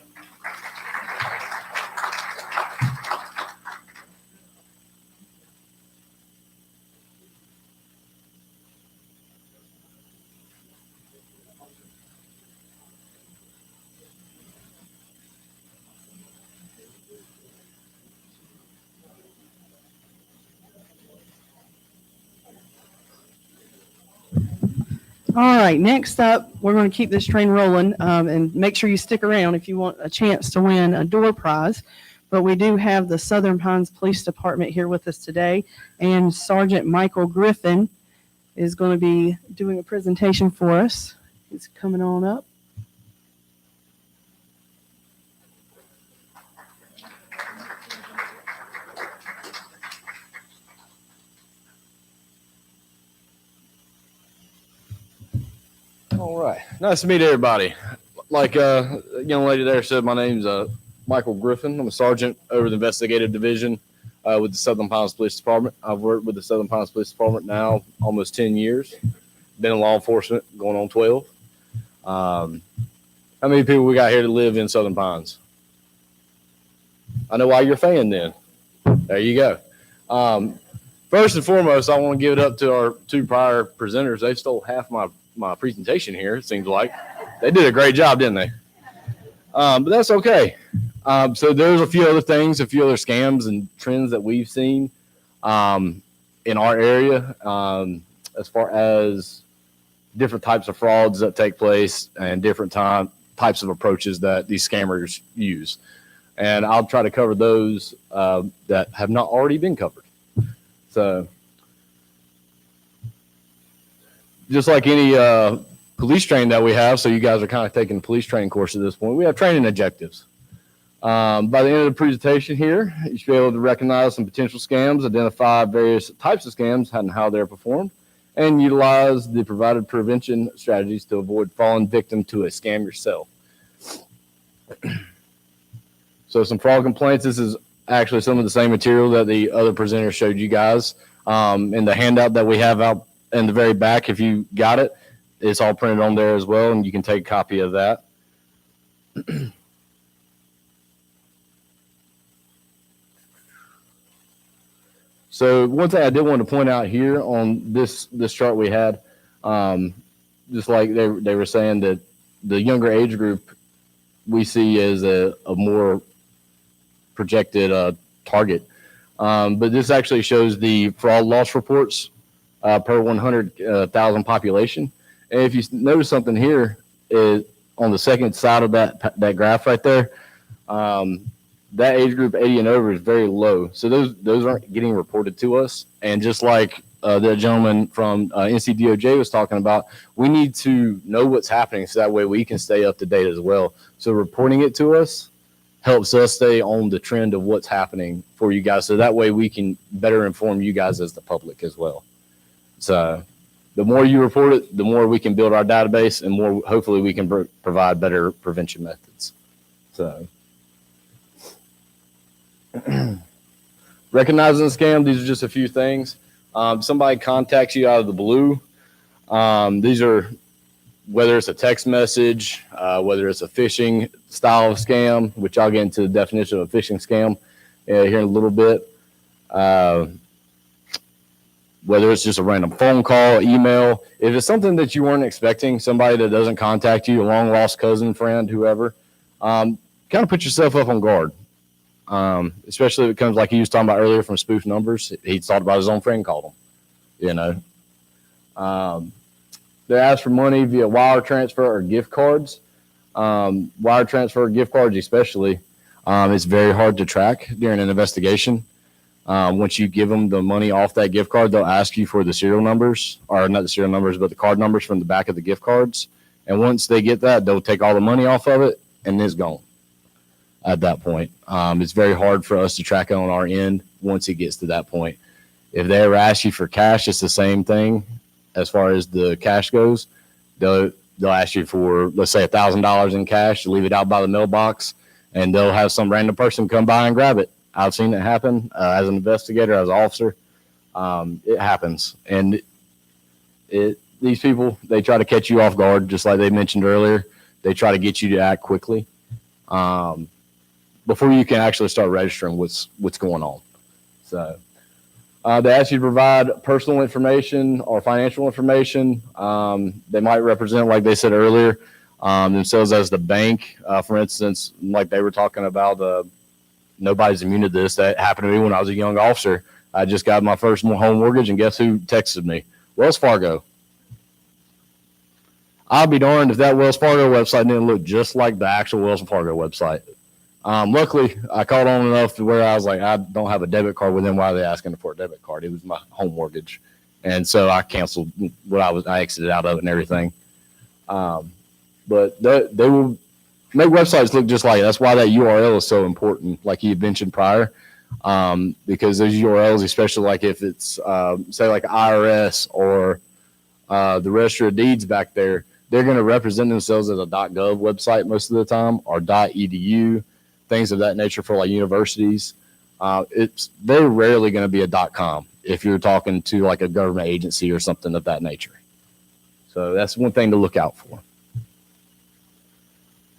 All right, next up, we're going to keep this train rolling and make sure you stick around if you want a chance to win a door prize. But we do have the Southern Pines Police Department here with us today, and Sergeant Michael Griffin is going to be doing a presentation for us. He's coming on up. All right. Nice to meet everybody. Like a young lady there said, my name's Michael Griffin. I'm a sergeant over the investigative division with the Southern Pines Police Department. I've worked with the Southern Pines Police Department now almost 10 years. Been in law enforcement going on 12. How many people we got here to live in Southern Pines? I know why you're a fan then. There you go. First and foremost, I want to give it up to our two prior presenters. They stole half my presentation here, it seems like. They did a great job, didn't they? But that's okay. So there's a few other things, a few other scams and trends that we've seen in our area as far as different types of frauds that take place and different types of approaches that these scammers use. And I'll try to cover those that have not already been covered. So just like any police training that we have, so you guys are kind of taking the police training course at this point, we have training objectives. By the end of the presentation here, you should be able to recognize some potential scams, identify various types of scams and how they're performed, and utilize the provided prevention strategies to avoid falling victim to a scam yourself. So some fraud complaints. This is actually some of the same material that the other presenter showed you guys. In the handout that we have out in the very back, if you got it, it's all printed on there as well, and you can take a copy of that. So one thing I did want to point out here on this chart we had, just like they were saying that the younger age group we see as a more projected target. But this actually shows the fraud loss reports per 100,000 population. And if you notice something here is on the second side of that graph right there, that age group 80 and over is very low. So those aren't getting reported to us. And just like the gentleman from NCDOJ was talking about, we need to know what's happening so that way we can stay up to date as well. So reporting it to us helps us stay on the trend of what's happening for you guys. So that way we can better inform you guys as the public as well. So the more you report it, the more we can build our database and more, hopefully we can provide better prevention methods. So recognizing the scam, these are just a few things. Somebody contacts you out of the blue. These are, whether it's a text message, whether it's a phishing style of scam, which I'll get into the definition of a phishing scam here in a little bit. Whether it's just a random phone call, email. If it's something that you weren't expecting, somebody that doesn't contact you, a long lost cousin, friend, whoever, kind of put yourself up on guard. Especially if it comes like he was talking about earlier from spoof numbers. He thought about his own friend called him, you know. They ask for money via wire transfer or gift cards. Wire transfer, gift cards especially, it's very hard to track during an investigation. Once you give them the money off that gift card, they'll ask you for the serial numbers, or not the serial numbers, but the card numbers from the back of the gift cards. And once they get that, they'll take all the money off of it, and it's gone at that point. It's very hard for us to track it on our end once it gets to that point. If they ever ask you for cash, it's the same thing as far as the cash goes. They'll ask you for, let's say, $1,000 in cash, leave it out by the mailbox, and they'll have some random person come by and grab it. I've seen it happen as an investigator, as an officer. It happens. And these people, they try to catch you off guard, just like they mentioned earlier. They try to get you to act quickly before you can actually start registering what's going on. So they ask you to provide personal information or financial information. They might represent, like they said earlier, themselves as the bank. For instance, like they were talking about, nobody's immune to this. That happened to me when I was a young officer. I just got my first home mortgage, and guess who texted me? Wells Fargo. I'll be darned if that Wells Fargo website didn't look just like the actual Wells Fargo website. Luckily, I caught on enough to where I was like, I don't have a debit card with them. Why are they asking for a debit card? It was my home mortgage. And so I canceled what I exited out of it and everything. But they will make websites look just like it. That's why that URL is so important, like you mentioned prior. Because those URLs, especially like if it's, say like IRS or the Register of Deeds back there, they're going to represent themselves as a .gov website most of the time, or .edu, things of that nature for like universities. It's very rarely going to be a .com if you're talking to like a government agency or something of that nature. So that's one thing to look out for.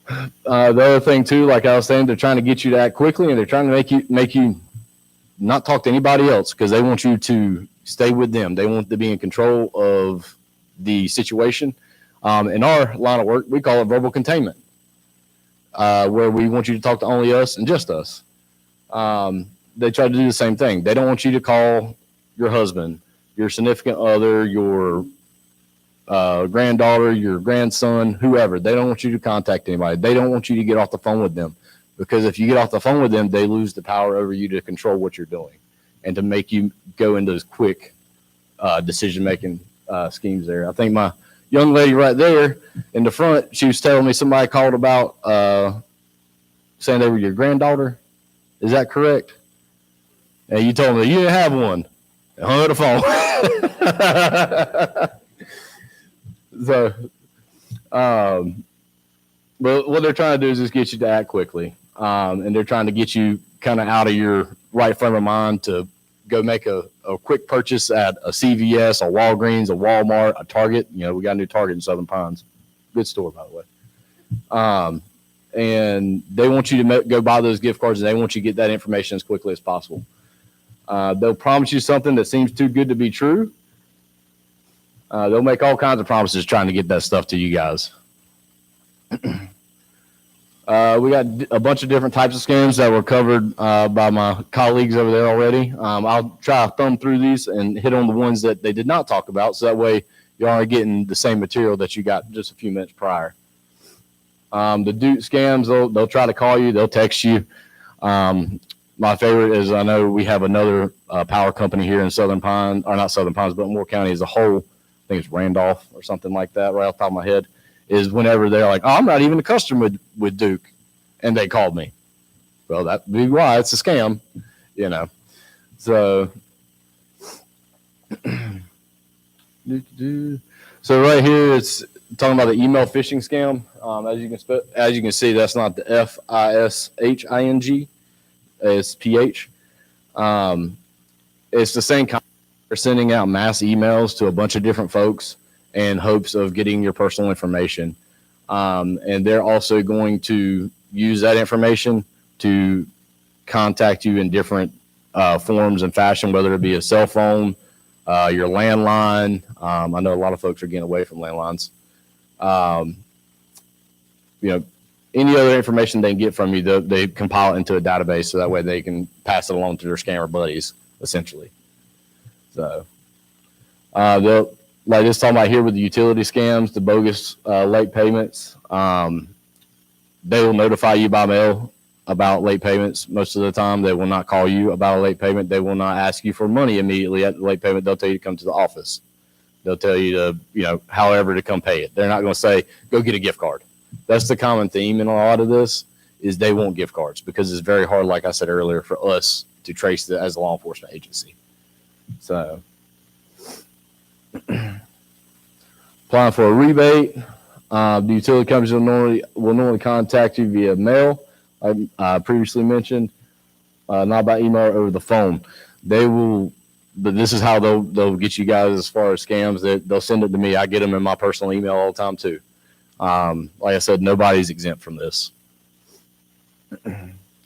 The other thing too, like I was saying, they're trying to get you to act quickly, and they're trying to make you not talk to anybody else because they want you to stay with them. They want to be in control of the situation. In our line of work, we call it verbal containment, where we want you to talk to only us and just us. They try to do the same thing. They don't want you to call your husband, your significant other, your granddaughter, your grandson, whoever. They don't want you to contact anybody. They don't want you to get off the phone with them, because if you get off the phone with them, they lose the power over you to control what you're doing and to make you go into those quick decision-making schemes there. I think my young lady right there in the front, she was telling me somebody called about saying they were your granddaughter. Is that correct? And you told them you didn't have one. And hung up the phone. So, but what they're trying to do is just get you to act quickly. And they're trying to get you kind of out of your right frame of mind to go make a quick purchase at a CVS, a Walgreens, a Walmart, a Target. You know, we got a new Target in Southern Pines. Good store, by the way. And they want you to go buy those gift cards, and they want you to get that information as quickly as possible. They'll promise you something that seems too good to be true. They'll make all kinds of promises trying to get that stuff to you guys. We got a bunch of different types of scams that were covered by my colleagues over there already. I'll try to thumb through these and hit on the ones that they did not talk about, so that way you are getting the same material that you got just a few minutes prior. The Duke scams, they'll try to call you, they'll text you. My favorite is, I know we have another power company here in Southern Pines, or not Southern Pines, but Moore County as a whole. I think it's Randolph or something like that, right off the top of my head. Is whenever they're like, oh, I'm not even a customer with Duke, and they called me. Well, that'd be why it's a scam, you know. So, so right here it's talking about the email phishing scam. As you can see, that's not the FISHING, it's PH. It's the same kind. They're sending out mass emails to a bunch of different folks in hopes of getting your personal information. And they're also going to use that information to contact you in different forms and fashion, whether it be a cell phone, your landline. I know a lot of folks are getting away from landlines. You know, any other information they can get from you, they compile it into a database so that way they can pass it along to their scammer buddies, essentially. So they'll, like this talking about here with the utility scams, the bogus late payments, they will notify you by mail about late payments. Most of the time, they will not call you about a late payment. They will not ask you for money immediately at the late payment. They'll tell you to come to the office. They'll tell you to, you know, however to come pay it. They're not going to say, go get a gift card. That's the common theme in a lot of this, is they want gift cards because it's very hard, like I said earlier, for us to trace it as a law enforcement agency. So applying for a rebate, the utility companies will normally contact you via mail. I previously mentioned, not by email or over the phone. They will, but this is how they'll get you guys as far as scams. They'll send it to me. I get them in my personal email all the time too. Like I said, nobody's exempt from this.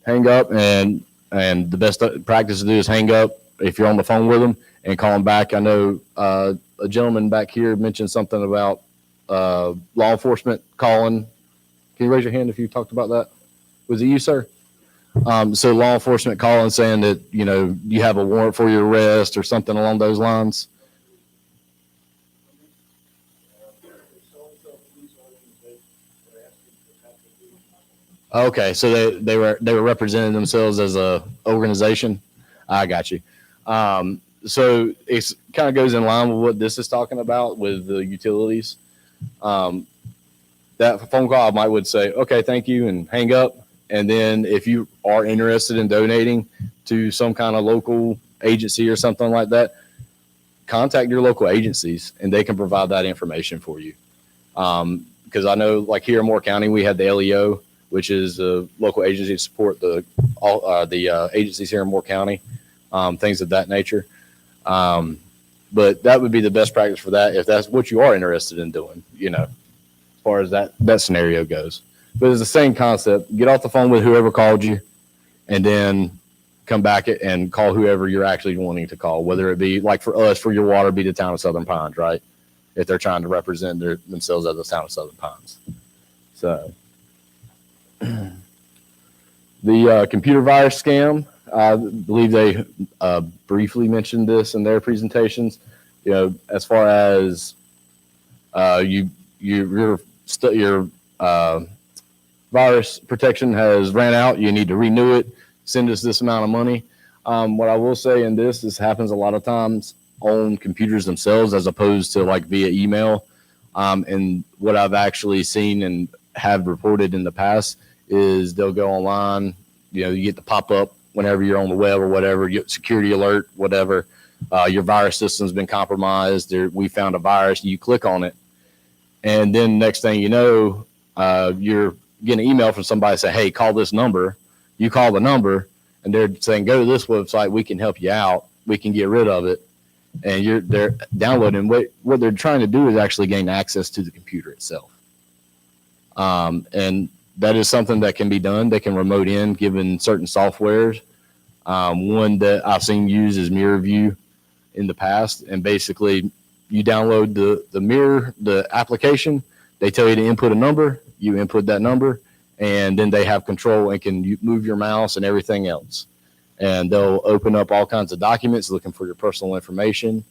Hang up, and the best practice to do is hang up if you're on the phone with them and call them back. I know a gentleman back here mentioned something about law enforcement calling. Can you raise your hand if you talked about that? Was it you, sir? So law enforcement calling saying that, you know, you have a warrant for your arrest or something along those lines. Okay, so they were representing themselves as a organization. I got you. So it's kind of goes in line with what this is talking about with the utilities. That phone call I might would say, okay, thank you, and hang up. And then if you are interested in donating to some kind of local agency or something like that, contact your local agencies and they can provide that information for you. Because I know, like here in Moore County, we had the LEO, which is a local agency to support the agencies here in Moore County, things of that nature. But that would be the best practice for that if that's what you are interested in doing, as far as that scenario goes. But it's the same concept. Get off the phone with whoever called you and then come back and call whoever you're actually wanting to call, whether it be like for us, for your water, be the town of Southern Pines, right? If they're trying to represent themselves as the town of Southern Pines. So the computer virus scam, I believe they briefly mentioned this in their presentations. As far as your virus protection has ran out, you need to renew it, send us this amount of money. What I will say in this happens a lot of times on computers themselves as opposed to like via email. And what I've actually seen and have reported in the past is they'll go online, you get the pop-up whenever you're on the web or whatever, you get security alert, whatever, your virus system's been compromised, or we found a virus, you click on it. And then next thing you know, you're getting an email from somebody say, hey, call this number. You call the number and they're saying, go to this website. We can help you out. We can get rid of it. And they're downloading. What they're trying to do is actually gain access to the computer itself. And that is something that can be done. They can remote in given certain softwares. One that I've seen used is MirrorView in the past. And basically you download the application. They tell you to input a number. You input that number, and then they have control and can move your mouse and everything else. And they'll open up all kinds of documents looking for your personal information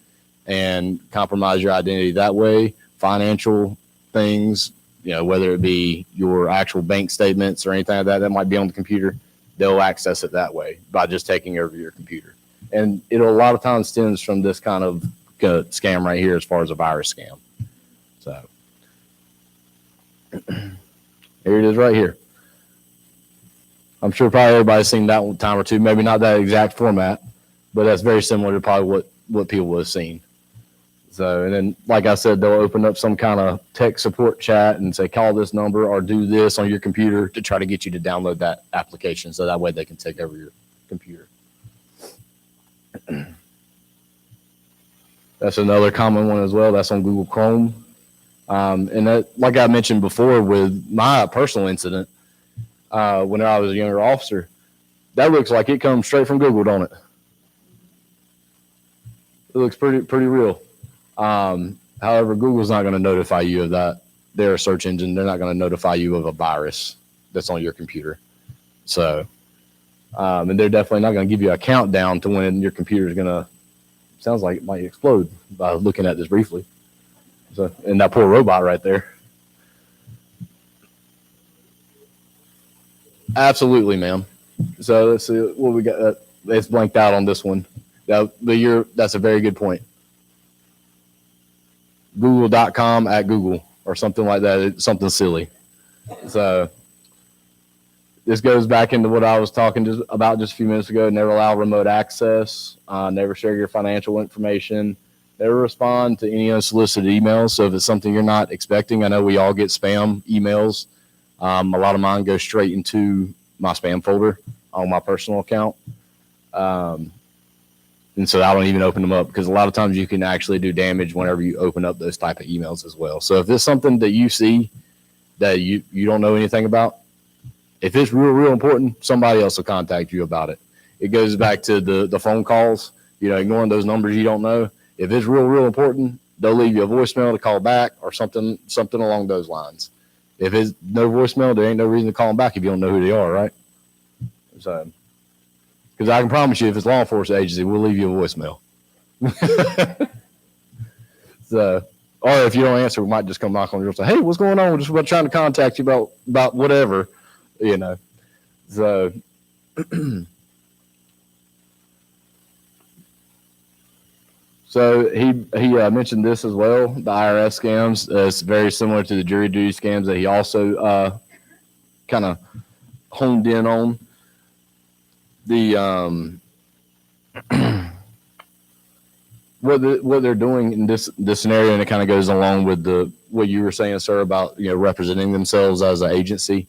and compromise your identity that way. Financial things, whether it be your actual bank statements or anything like that might be on the computer, they'll access it that way by just taking over your computer. And it a lot of times stems from this kind of scam right here as far as a virus scam. So here it is right here. I'm sure probably everybody's seen that one time or two, maybe not that exact format, but that's very similar to probably what people would have seen. So, and then, like I said, they'll open up some kind of tech support chat and say, call this number or do this on your computer to try to get you to download that application. So that way they can take over your computer. That's another common one as well. That's on Google Chrome. And that, like I mentioned before with my personal incident, when I was a younger officer, that looks like it comes straight from Google, don't it? It looks pretty real. However, Google's not going to notify you of that. They're a search engine. They're not going to notify you of a virus that's on your computer. So, and they're definitely not going to give you a countdown to when your computer is going to, sounds like it might explode by looking at this briefly. So, and that poor robot right there. Absolutely, ma'am. So let's see what we got. It's blanked out on this one. That's a very good point. Google.com at Google or something like that. It's something silly. So this goes back into what I was talking about just a few minutes ago. Never allow remote access. Never share your financial information. Never respond to any unsolicited emails. So if it's something you're not expecting, I know we all get spam emails. A lot of mine go straight into my spam folder on my personal account. And so I don't even open them up because a lot of times you can actually do damage whenever you open up those type of emails as well. So if it's something that you see that you don't know anything about, if it's real important, somebody else will contact you about it. It goes back to the phone calls, ignoring those numbers you don't know. If it's real important, they'll leave you a voicemail to call back or something along those lines. If it's no voicemail, there ain't no reason to call them back if you don't know who they are, right? So, because I can promise you, if it's law enforcement agency, we'll leave you a voicemail. So, or if you don't answer, we might just come knock on your door and say, "Hey, what's going on? We're just trying to contact you about whatever." you know. So so he mentioned this as well. The IRS scams. It's very similar to the jury duty scams that he also kind of honed in on. The what they're doing in this scenario, and it kind of goes along with what you were saying, sir, about representing themselves as an agency.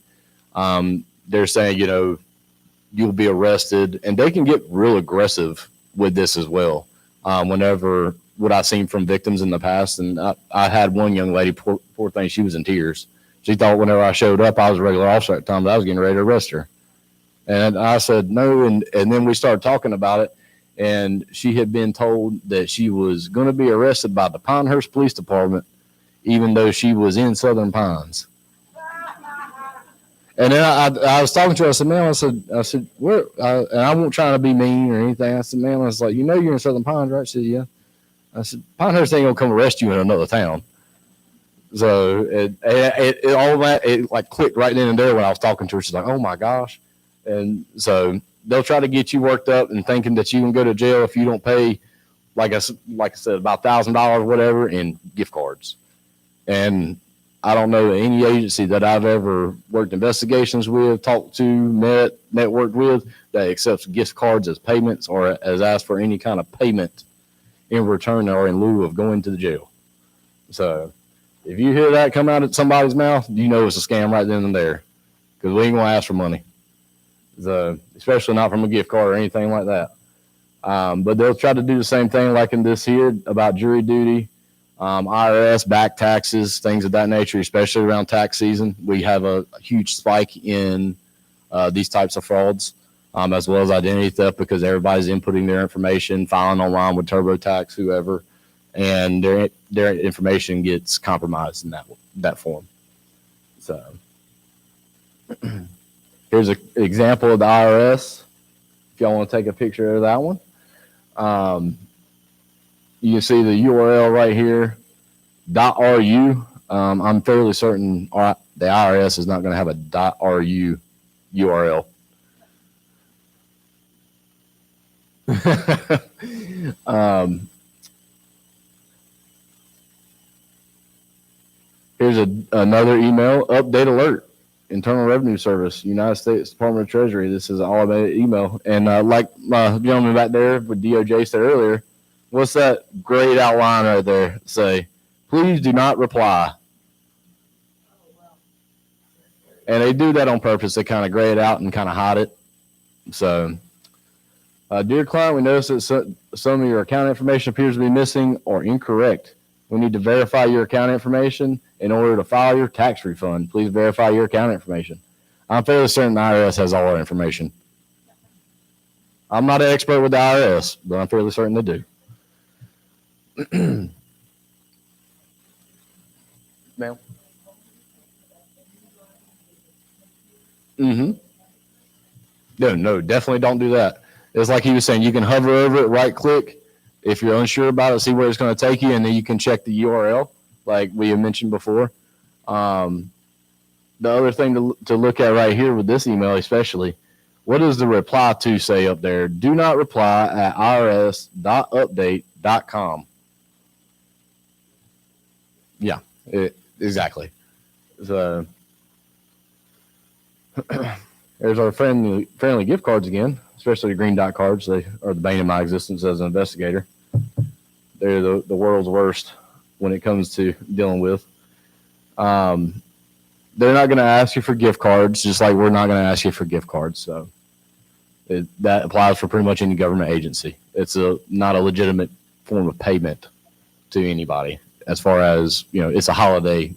They're saying you'll be arrested, and they can get real aggressive with this as well. Whenever what I've seen from victims in the past, and I had one young lady, poor thing, she was in tears. She thought whenever I showed up, I was a regular officer at the time, that I was getting ready to arrest her. And I said no, and then we started talking about it, and she had been told that she was going to be arrested by the Pinehurst Police Department, even though she was in Southern Pines. And then I was talking to her. I said, "Man," I said, "Where?" And I won't try to be mean or anything. I said, "Man," I was like, "You're in Southern Pines, right?" She said, "Yeah." I said, "Pinehurst ain't gonna come arrest you in another town." So it all that it like clicked right then and there when I was talking to her. She's like, "Oh my gosh!" And so they'll try to get you worked up and thinking that you can go to jail if you don't pay, like I said, about $1,000, whatever, in gift cards. And I don't know any agency that I've ever worked investigations with, talked to, networked with that accepts gift cards as payments or as asked for any kind of payment in return or in lieu of going to the jail. So if you hear that come out of somebody's mouth, you know it's a scam right then and there, because we ain't gonna ask for money. So especially not from a gift card or anything like that. But they'll try to do the same thing like in this here about jury duty. IRS, back taxes, things of that nature, especially around tax season. We have a huge spike in these types of frauds, as well as identity theft, because everybody's inputting their information, filing online with TurboTax, whoever, and their information gets compromised in that form. So here's an example of the IRS. If y'all want to take a picture of that one. You can see the URL right here, .ru. I'm fairly certain the IRS is not going to have a .ru URL. Here's another email, update alert, Internal Revenue Service, United States Department of Treasury. This is an automated email. And like my gentleman back there with DOJ said earlier, what's that grayed outline right there say? Please do not reply. And they do that on purpose. They kind of gray it out and kind of hide it. So, dear client, we notice that some of your account information appears to be missing or incorrect. We need to verify your account information in order to file your tax refund. Please verify your account information. I'm fairly certain the IRS has all our information. I'm not an expert with the IRS, but I'm fairly certain they do. Ma'am? No, definitely don't do that. It's like he was saying, you can hover over it, right click. If you're unsure about it, see where it's going to take you, and then you can check the URL like we had mentioned before. The other thing to look at right here with this email especially, what does the reply to say up there? Do not reply at irs.update.com. Yeah, exactly. So there's our friendly gift cards again, especially the green dot cards. They are the bane of my existence as an investigator. They're the world's worst when it comes to dealing with. They're not going to ask you for gift cards, just like we're not going to ask you for gift cards. So that applies for pretty much any government agency. It's not a legitimate form of payment to anybody. As far as, it's a holiday,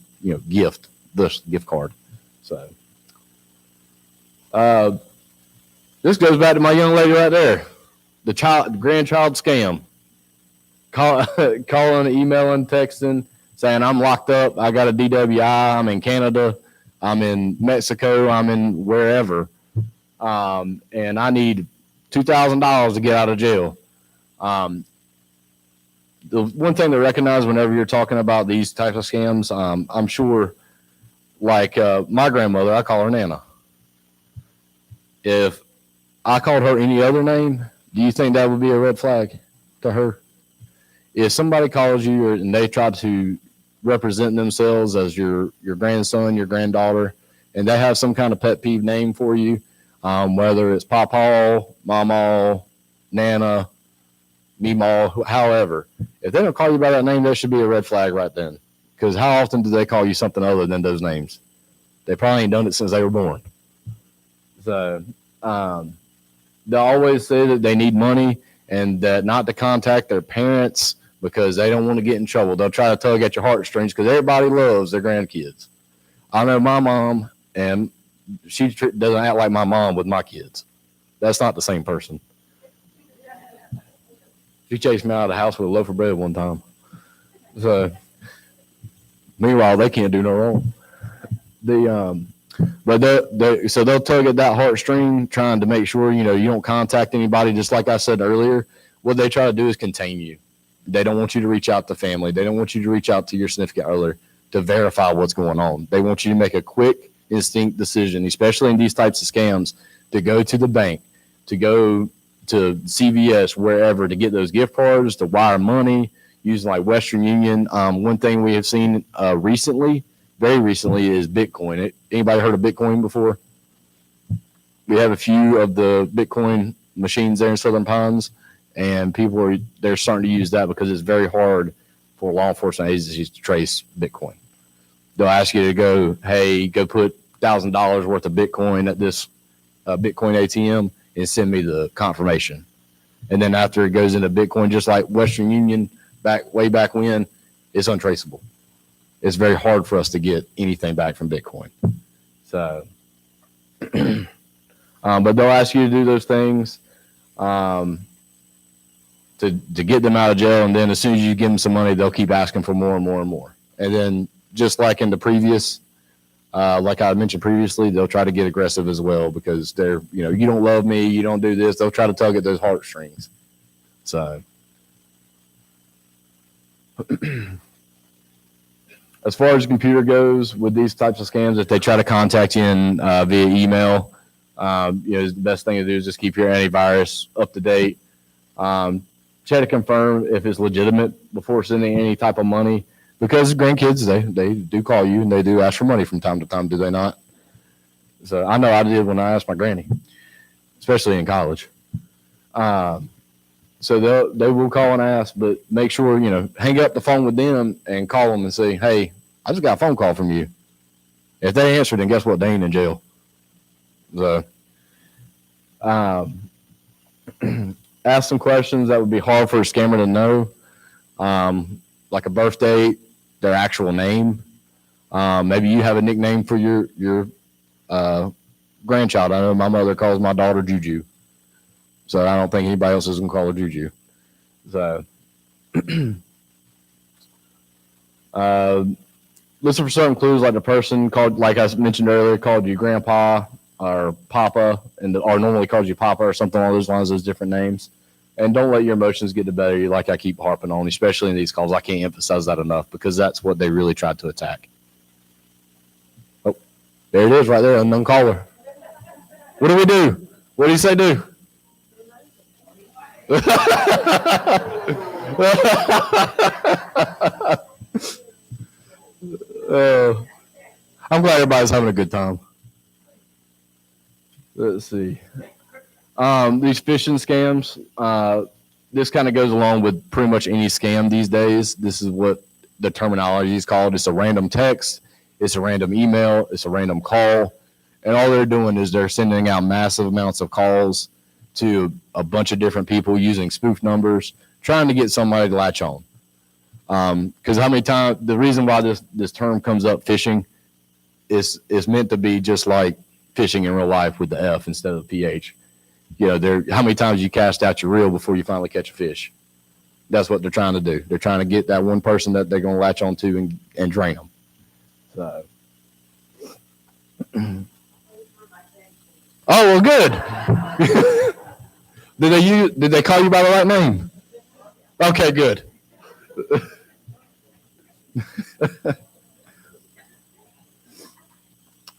gift, this gift card. So, this goes back to my young lady right there, the grandchild scam. Calling, emailing, texting, saying I'm locked up. I got a DWI. I'm in Canada. I'm in Mexico. I'm in wherever. And I need $2,000 to get out of jail. The one thing to recognize whenever you're talking about these types of scams, I'm sure, like my grandmother, I call her Nana. If I called her any other name, do you think that would be a red flag to her? If somebody calls you and they try to represent themselves as your grandson, your granddaughter, and they have some kind of pet peeve name for you, whether it's Papa, Mama, Nana, Meemaw, however, if they don't call you by that name, that should be a red flag right then. Because how often do they call you something other than those names? They probably ain't done it since they were born. So they always say that they need money and that not to contact their parents because they don't want to get in trouble. They'll try to tug at your heartstrings because everybody loves their grandkids. I know my mom, and she doesn't act like my mom with my kids. That's not the same person. She chased me out of the house with a loaf of bread one time. So, meanwhile, they can't do no wrong. So they'll tug at that heartstring, trying to make sure you don't contact anybody. Just like I said earlier, what they try to do is contain you. They don't want you to reach out to family. They don't want you to reach out to your significant other to verify what's going on. They want you to make a quick, instinct decision, especially in these types of scams, to go to the bank, to go to CVS, wherever, to get those gift cards, to wire money using like Western Union. One thing we have seen recently, very recently, is Bitcoin. Anybody heard of Bitcoin before? We have a few of the Bitcoin machines there in Southern Pines, and they're starting to use that because it's very hard for law enforcement agencies to trace Bitcoin. They'll ask you to go put $1,000 worth of Bitcoin at this Bitcoin ATM and send me the confirmation. And then after it goes into Bitcoin, just like Western Union way back when, it's untraceable. It's very hard for us to get anything back from Bitcoin. So, but they'll ask you to do those things to get them out of jail. And then as soon as you give them some money, they'll keep asking for more and more and more. And then just like in the previous, like I mentioned previously, they'll try to get aggressive as well because they're, you don't love me, you don't do this. They'll try to tug at those heartstrings. So, as far as the computer goes with these types of scams, if they try to contact you via email, the best thing to do is just keep your antivirus up to date. Try to confirm if it's legitimate before sending any type of money. Because grandkids, they do call you and they do ask for money from time to time, do they not? So I know I did when I asked my granny, especially in college. So they will call and ask, but make sure, hang up the phone with them and call them and say, hey, I just got a phone call from you. If they answer, then guess what? They ain't in jail. So ask some questions that would be hard for a scammer to know, like a birth date, their actual name. Maybe you have a nickname for your grandchild. I know my mother calls my daughter Juju, so I don't think anybody else is gonna call her Juju. So listen for certain clues, like the person called, like I mentioned earlier, called you Grandpa or Papa, or normally calls you Papa or something along those lines, those different names. And don't let your emotions get the better of you, like I keep harping on, especially in these calls. I can't emphasize that enough because that's what they really tried to attack. Oh, there it is right there, unknown caller. What do we do? What do you say do? I'm glad everybody's having a good time. Let's see. These phishing scams, this kind of goes along with pretty much any scam these days. This is what the terminology is called. It's a random text, it's a random email, it's a random call. And all they're doing is they're sending out massive amounts of calls to a bunch of different people using spoof numbers, trying to get somebody to latch on. Because how many times, the reason why this term comes up, phishing, is meant to be just like fishing in real life with the F instead of the PH. How many times you cast out your reel before you finally catch a fish? That's what they're trying to do. They're trying to get that one person that they're going to latch on to and drain them. So, oh, well, good. Did they call you by the right name? Okay, good.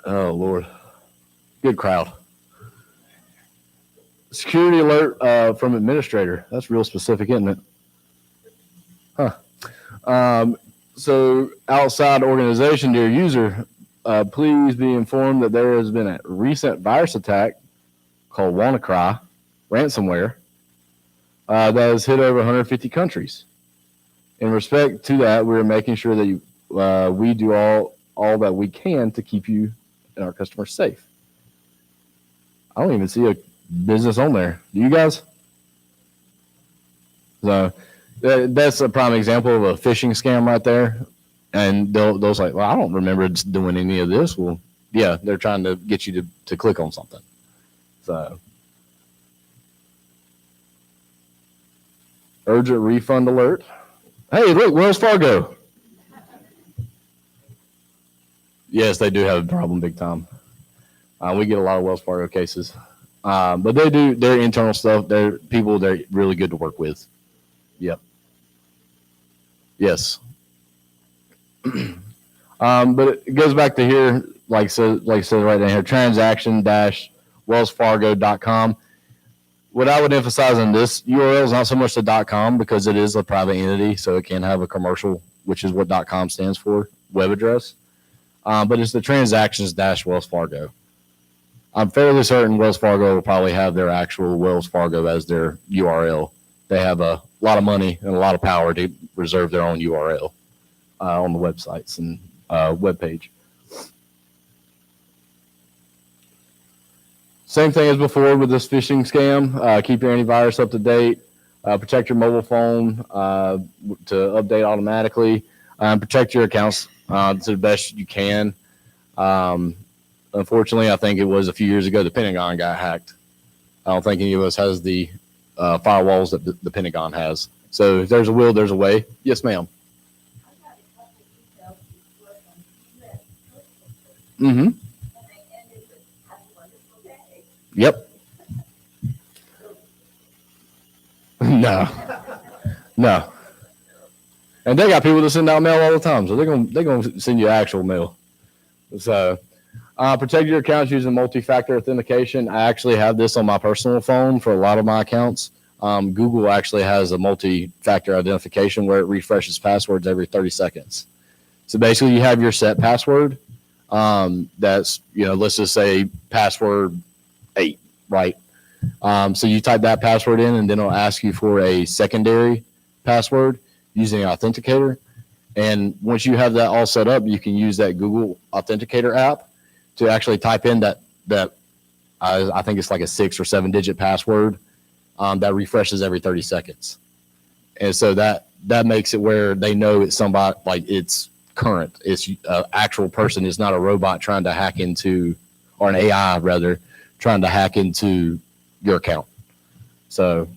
Oh, Lord. Good crowd. security alert from administrator. That's real specific, isn't it? So outside organization, dear user, please be informed that there has been a recent virus attack called WannaCry ransomware that has hit over 150 countries. In respect to that, we're making sure that we do all that we can to keep you and our customers safe. I don't even see a business on there. Do you guys? So that's a prime example of a phishing scam right there. And they'll say, well, I don't remember doing any of this. Well, yeah, they're trying to get you to click on something. So urgent refund alert. Hey, look, Wells Fargo. Yes, they do have a problem big time. We get a lot of Wells Fargo cases. But they do their internal stuff. They're really good to work with. Yep. Yes. But it goes back to here, like I said right down here, transaction-wellsfargo.com. What I would emphasize on this URL is not so much the .com because it is a private entity, so it can have a commercial, which is what .com stands for, web address. But it's the transactions-Wells Fargo. I'm fairly certain Wells Fargo will probably have their actual Wells Fargo as their URL. They have a lot of money and a lot of power to reserve their own URL on the websites and web page. Same thing as before with this phishing scam. Keep your antivirus up to date. Protect your mobile phone to update automatically. Protect your accounts to the best you can. Unfortunately, I think it was a few years ago the Pentagon got hacked. I don't think any of us has the firewalls that the Pentagon has. So if there's a will, there's a way. Yes, ma'am. Mm-hmm. Yep. No. And they got people that send out mail all the time, so they're gonna send you actual mail. So protect your accounts using multi-factor authentication. I actually have this on my personal phone for a lot of my accounts. Google actually has a multi-factor identification where it refreshes passwords every 30 seconds. So basically, you have your set password. That's, let's just say password 8, right? So you type that password in, and then it'll ask you for a secondary password using an authenticator. And once you have that all set up, you can use that Google Authenticator app to actually type in that I think it's like a 6 or 7 digit password that refreshes every 30 seconds. And so that makes it where they know it's somebody, like it's current. It's an actual person. It's not a robot trying to hack into, or an AI rather, trying to hack into your account. So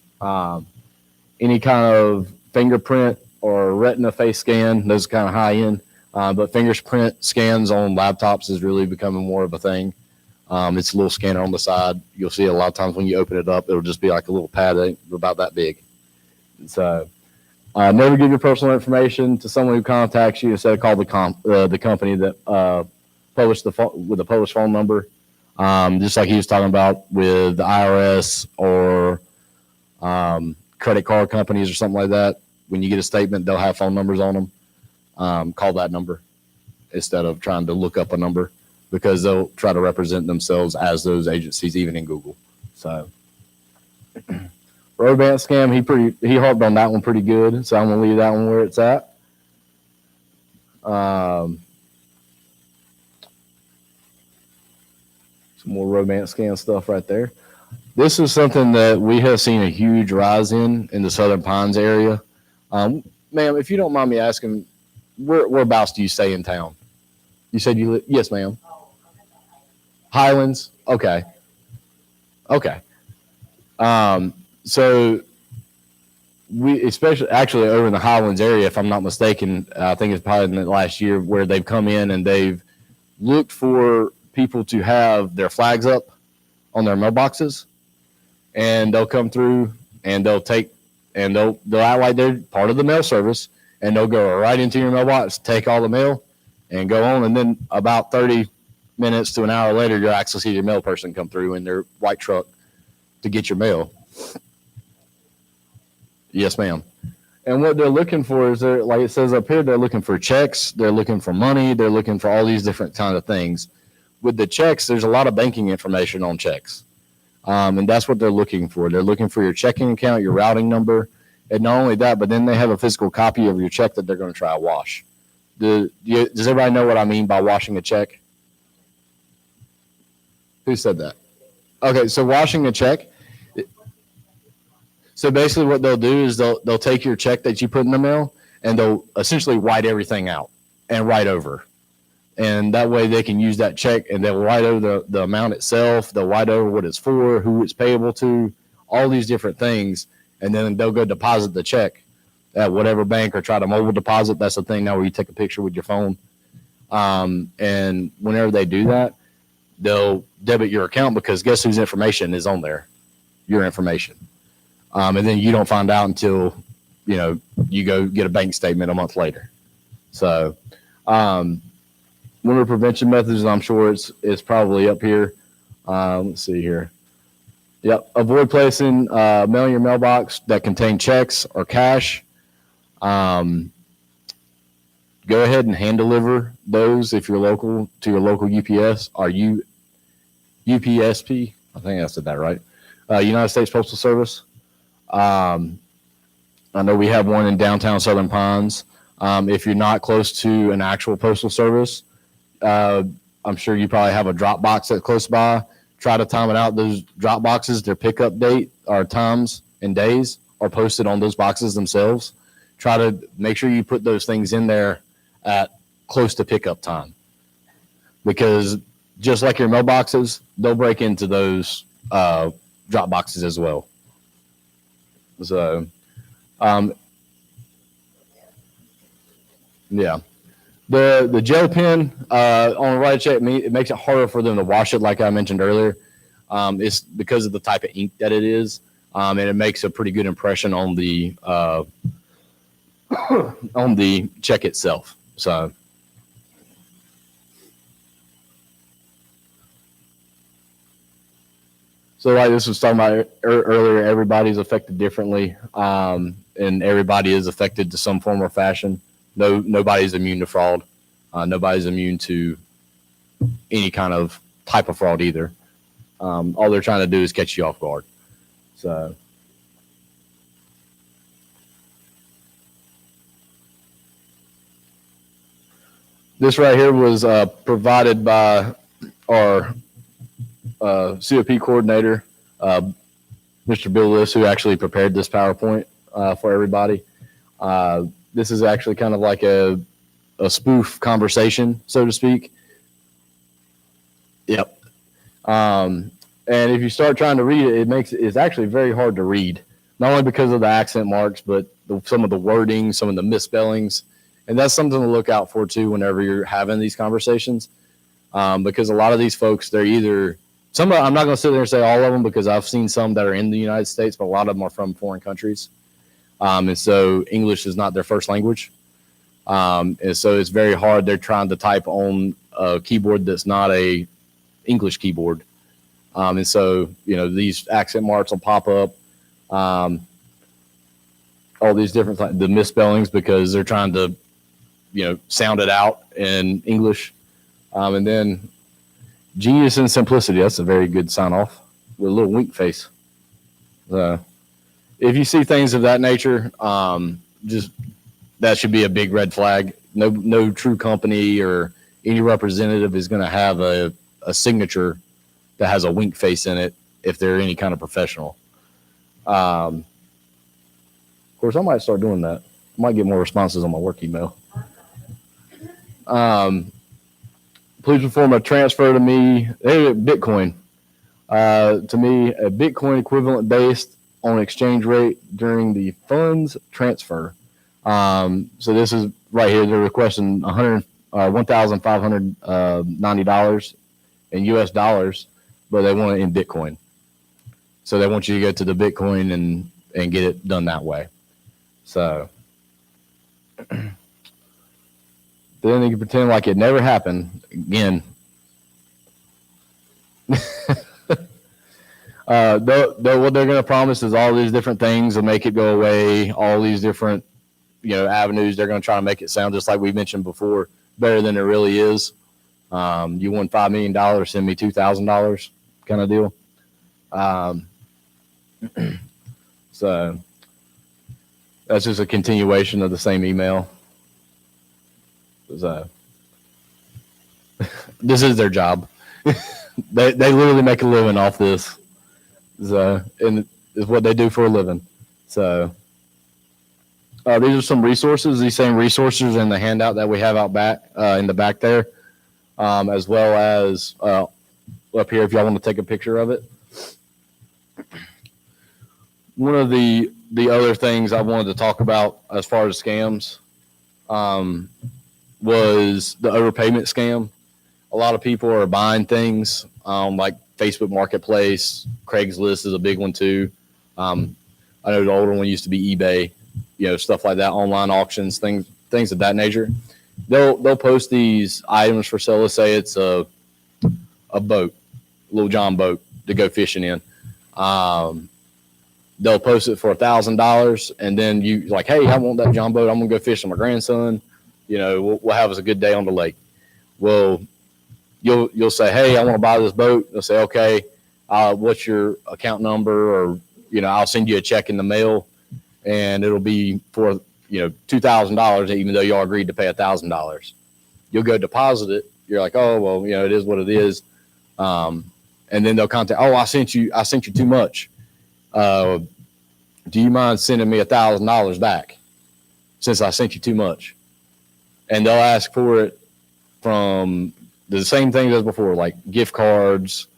any kind of fingerprint or retina face scan, those are kind of high end. But fingerprint scans on laptops is really becoming more of a thing. It's a little scanner on the side. You'll see it a lot of times when you open it up, it'll just be like a little pad about that big. So never give your personal information to someone who contacts you. Instead, call the company that published with a published phone number. Just like he was talking about with the IRS or credit card companies or something like that. When you get a statement, they'll have phone numbers on them. Call that number instead of trying to look up a number, because they'll try to represent themselves as those agencies, even in Google. So, Roadband scam, he harped on that one pretty good. So I'm gonna leave that one where it's at. Some more romance scam stuff right there. This is something that we have seen a huge rise in the Southern Pines area. Ma'am, if you don't mind me asking, whereabouts do you stay in town? You said you live, yes, ma'am. Highlands. Okay. So we, especially actually over in the Highlands area, if I'm not mistaken, I think it's probably in the last year where they've come in and they've looked for people to have their flags up on their mailboxes, and they'll come through and they'll act like they're part of the mail service, and they'll go right into your mailbox, take all the mail, and go on. And then about 30 minutes to an hour later, you'll actually see your mail person come through in their white truck to get your mail. Yes, ma'am. And what they're looking for is they're, like it says up here, they're looking for checks, they're looking for money, they're looking for all these different kind of things. With the checks, there's a lot of banking information on checks. And that's what they're looking for. They're looking for your checking account, your routing number, and not only that, but then they have a physical copy of your check that they're going to try to wash. Does everybody know what I mean by washing a check? Who said that? Okay, so washing a check. So basically what they'll do is they'll take your check that you put in the mail and they'll essentially white everything out and write over. And that way they can use that check and they'll write over the amount itself. They'll write over what it's for, who it's payable to, all these different things. And then they'll go deposit the check at whatever bank or try to mobile deposit. That's the thing now where you take a picture with your phone. And whenever they do that, they'll debit your account because guess whose information is on there? Your information. And then you don't find out until, you go get a bank statement a month later. So, one of the prevention methods, I'm sure it's probably up here. Let's see here. Yep. Avoid placing mail in your mailbox that contain checks or cash. Go ahead and hand deliver those if you're local to your local UPS or UPSP. I think I said that right. United States Postal Service. I know we have one in downtown Southern Pines. If you're not close to an actual postal service, I'm sure you probably have a drop box that's close by. Try to time it out. Those drop boxes, their pickup date or times and days are posted on those boxes themselves. Try to make sure you put those things in there at close to pickup time, because just like your mailboxes, they'll break into those drop boxes as well. So, yeah. The gel pen on the right check, it makes it harder for them to wash it, like I mentioned earlier. It's because of the type of ink that it is, and it makes a pretty good impression on the on the check itself. So, like this was talking about earlier, everybody's affected differently, and everybody is affected to some form or fashion. Nobody's immune to fraud. Nobody's immune to any kind of type of fraud either. All they're trying to do is catch you off guard. So, this right here was provided by our COP coordinator, Mr. Bill List, who actually prepared this PowerPoint for everybody. This is actually kind of like a spoof conversation, so to speak. Yep. And if you start trying to read it, it's actually very hard to read, not only because of the accent marks, but some of the wording, some of the misspellings. And that's something to look out for too whenever you're having these conversations. Because a lot of these folks, they're either I'm not going to sit there and say all of them, because I've seen some that are in the United States, but a lot of them are from foreign countries. And so English is not their first language. And so it's very hard. They're trying to type on a keyboard that's not a English keyboard. And so, these accent marks will pop up. All these different, the misspellings, because they're trying to, sound it out in English. And then genius and simplicity. That's a very good sign off with a little wink face. If you see things of that nature, just that should be a big red flag. No true company or any representative is going to have a signature that has a wink face in it if they're any kind of professional. Of course, I might start doing that. I might get more responses on my work email. Please perform a transfer to me, Bitcoin. To me, a Bitcoin equivalent based on exchange rate during the funds transfer. So this is right here. They're requesting $1,590 in US dollars, but they want it in Bitcoin. So they want you to go to the Bitcoin and get it done that way. So then you can pretend like it never happened again. what they're going to promise is all these different things to make it go away, all these different, avenues. They're going to try to make it sound just like we mentioned before, better than it really is. You won $5 million, send me $2,000 kind of deal. So that's just a continuation of the same email. So this is their job. They literally make a living off this. So, and it's what they do for a living. So these are some resources. These same resources in the handout that we have out back in the back there, as well as up here if y'all want to take a picture of it. One of the other things I wanted to talk about as far as scams was the overpayment scam. A lot of people are buying things like Facebook Marketplace. Craigslist is a big one too. I know the older one used to be eBay, stuff like that, online auctions, things of that nature. They'll post these items for sale. Let's say it's a boat, Little John boat to go fishing in. They'll post it for $1,000, and then you like, hey, I want that John boat. I'm gonna go fish with my grandson. We'll have us a good day on the lake. Well, you'll say, hey, I want to buy this boat. They'll say, okay, what's your account number? Or I'll send you a check in the mail, and it'll be for $2,000, even though y'all agreed to pay $1,000. You'll go deposit it. You're like, oh well, it is what it is. And then they'll contact, oh, I sent you too much. Do you mind sending me $1,000 back since I sent you too much? And they'll ask for it from the same things as before, like gift cards,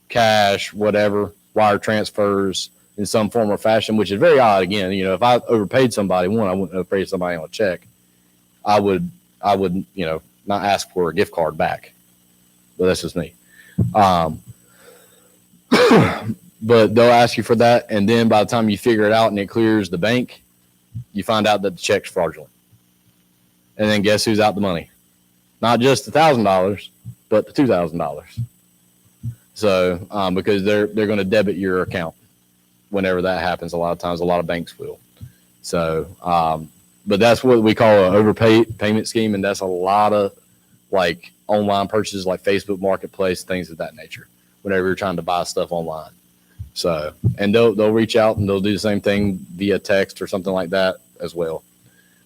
cash, whatever, wire transfers in some form or fashion, which is very odd. Again, if I overpaid somebody, I wouldn't overpay somebody on a check. I would, not ask for a gift card back. But that's just me. But they'll ask you for that, and then by the time you figure it out and it clears the bank, you find out that the check's fraudulent. And then guess who's out the money? Not just $1,000, but the $2,000. So because they're going to debit your account whenever that happens. A lot of times, a lot of banks will. So, but that's what we call an overpayment scheme, and that's a lot of like online purchases, like Facebook Marketplace, things of that nature. Whenever you're trying to buy stuff online. So, and they'll reach out and they'll do the same thing via text or something like that as well.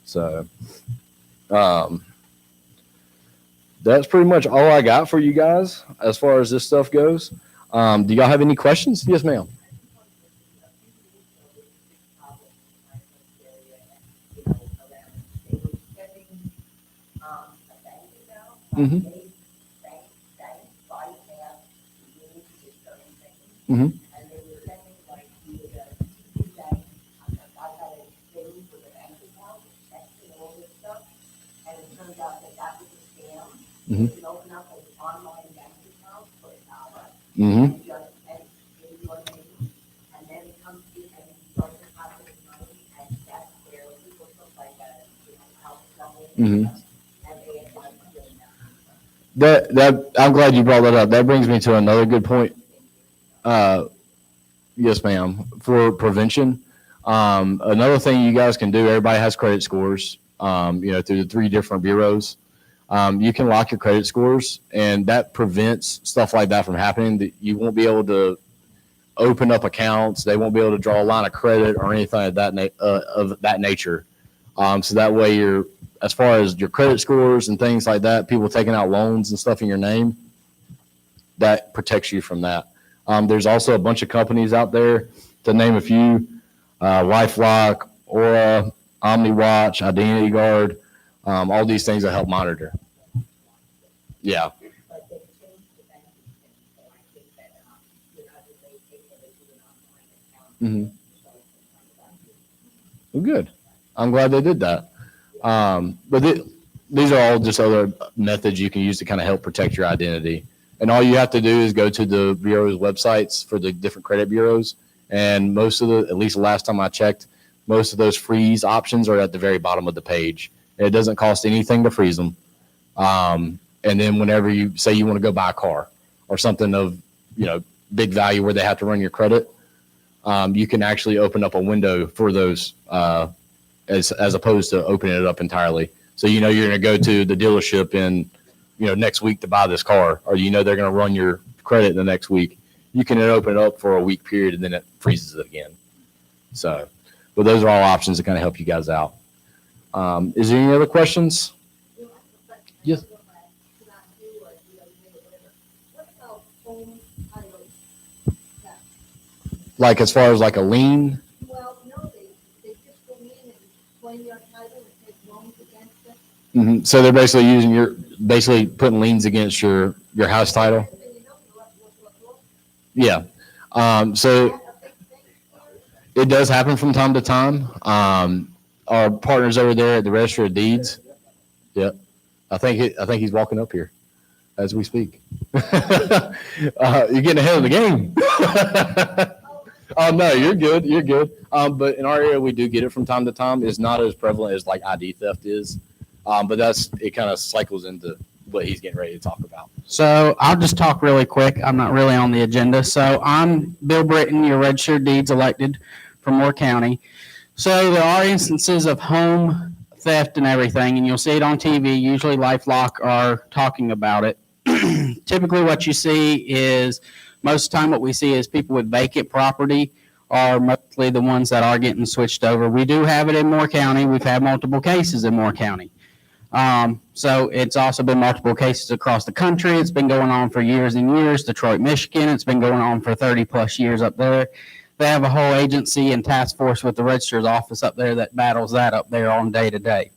So, that's pretty much all I got for you guys as far as this stuff goes. Do y'all have any questions? Yes, ma'am. Mm-hmm. Mm-hmm. And they were saying like you would do that. I had a thing for the bank account, checks and all this stuff, and it turned out that was a scam. Mm-hmm. You can open up an online bank account for $1, Mm-hmm. and just give your name, and then it comes to you and you start depositing money, and that's where people look like how someone Mm-hmm. and they end up doing that. That I'm glad you brought that up. That brings me to another good point. Yes, ma'am. For prevention, another thing you guys can do. Everybody has credit scores. Through the 3 different bureaus, you can lock your credit scores, and that prevents stuff like that from happening. That you won't be able to open up accounts. They won't be able to draw a line of credit or anything of that nature. So that way, you're as far as your credit scores and things like that, people taking out loans and stuff in your name, that protects you from that. There's also a bunch of companies out there, to name a few, LifeLock, Aura, OmniWatch, Identity Guard, all these things that help monitor. Yeah. But they changed the banking thing, so I think that, they take it to an online account. Mm-hmm. Well, good. I'm glad they did that. But these are all just other methods you can use to kind of help protect your identity. And all you have to do is go to the bureau's websites for the different credit bureaus. And most of at least the last time I checked, most of those freeze options are at the very bottom of the page. It doesn't cost anything to freeze them. And then whenever you say you want to go buy a car or something of, big value where they have to run your credit, you can actually open up a window for those as opposed to opening it up entirely. So you're going to go to the dealership in next week to buy this car, or they're going to run your credit the next week. You can then open it up for a week period and then it freezes it again. So, but those are all options to kind of help you guys out. Is there any other questions? Yes. What about home title tax? Like as far as like a lien? Well, no, they just go in and claim your title and take loans against it. So they're basically putting liens against your house title. And you know, what? Yeah. So it does happen from time to time. Our partners over there at the Registry of Deeds. Yep. I think he's walking up here as we speak. You're getting ahead of the game. Oh no, you're good. You're good. But in our area, we do get it from time to time. It's not as prevalent as like ID theft is. But it kind of cycles into what he's getting ready to talk about. So I'll just talk really quick. I'm not really on the agenda. So I'm Bill Britton, your registered deeds elected from Moore County. So there are instances of home theft and everything, and you'll see it on TV. Usually LifeLock are talking about it. Typically what you see is most of the time what we see is people with vacant property are mostly the ones that are getting switched over. We do have it in Moore County. We've had multiple cases in Moore County. So it's also been multiple cases across the country. It's been going on for years and years. Detroit, Michigan, it's been going on for 30 plus years up there. They have a whole agency and task force with the registrar's office up there that battles that up there on day to day.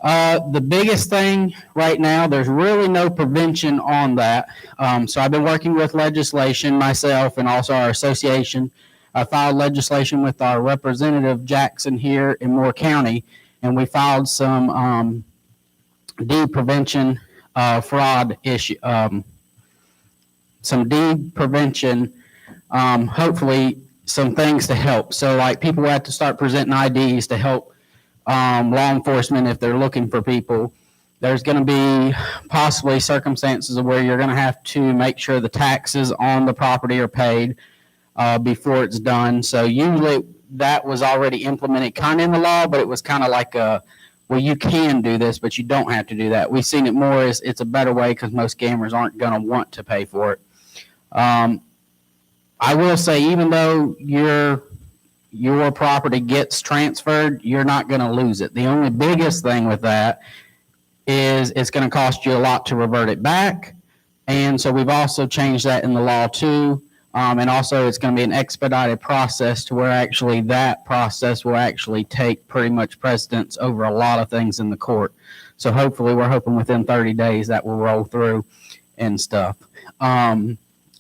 The biggest thing right now, there's really no prevention on that. So I've been working with legislation myself and also our association. I filed legislation with our representative Jackson here in Moore County, and we filed some deed prevention fraud issue, some deed prevention, hopefully some things to help. So like people have to start presenting IDs to help law enforcement if they're looking for people. There's going to be possibly circumstances where you're going to have to make sure the taxes on the property are paid before it's done. So usually that was already implemented kind of in the law, but it was kind of like well, you can do this, but you don't have to do that. We've seen it more as it's a better way because most scammers aren't going to want to pay for it. I will say, even though your property gets transferred, you're not going to lose it. The only biggest thing with that is it's going to cost you a lot to revert it back. And so we've also changed that in the law too. And also it's going to be an expedited process to where actually that process will actually take pretty much precedence over a lot of things in the court. So hopefully we're hoping within 30 days that will roll through and stuff.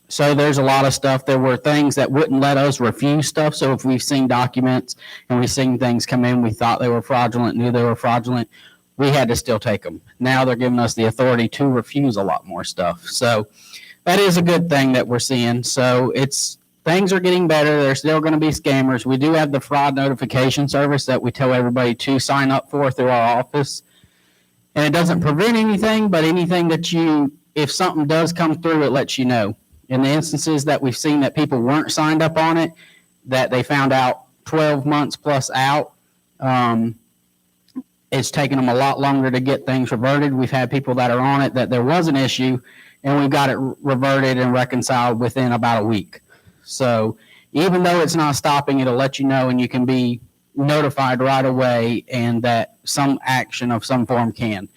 So there's a lot of stuff. There were things that wouldn't let us refuse stuff. So if we've seen documents and we've seen things come in, we thought they were fraudulent, knew they were fraudulent, we had to still take them. Now they're giving us the authority to refuse a lot more stuff. So that is a good thing that we're seeing. So things are getting better. There's still going to be scammers. We do have the fraud notification service that we tell everybody to sign up for through our office. And it doesn't prevent anything, but anything that if something does come through, it lets you know. In the instances that we've seen that people weren't signed up on it, that they found out 12 months plus out, it's taken them a lot longer to get things reverted. We've had people that are on it that there was an issue, and we got it reverted and reconciled within about a week. So even though it's not stopping, it'll let you know, and you can be notified right away, and that some action of some form can.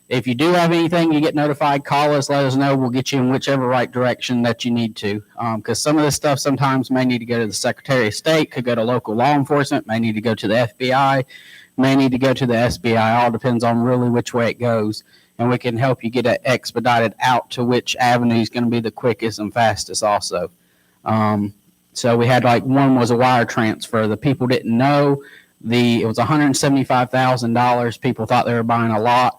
If you do have anything, you get notified, call us, let us know. We'll get you in whichever right direction that you need to. Because some of this stuff sometimes may need to go to the Secretary of State, could go to local law enforcement, may need to go to the FBI, may need to go to the SBI. All depends on really which way it goes. And we can help you get it expedited out to which avenue is going to be the quickest and fastest also. So we had one was a wire transfer. The people didn't know. It was $175,000. People thought they were buying a lot.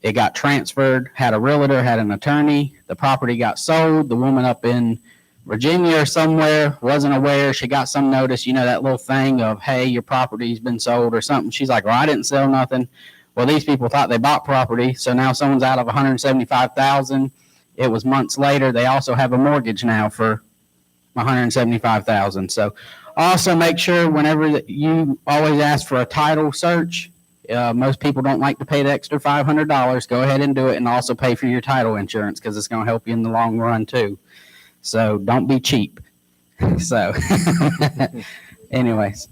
It got transferred, had a realtor, had an attorney. The property got sold. The woman up in Virginia or somewhere wasn't aware. She got some notice, that little thing of, hey, your property's been sold or something. She's like, well, I didn't sell nothing. Well, these people thought they bought property. So now someone's out of $175,000. It was months later. They also have a mortgage now for 175,000. So also make sure whenever that you always ask for a title search, most people don't like to pay the extra $500. Go ahead and do it, and also pay for your title insurance because it's going to help you in the long run too. So don't be cheap. So, anyways.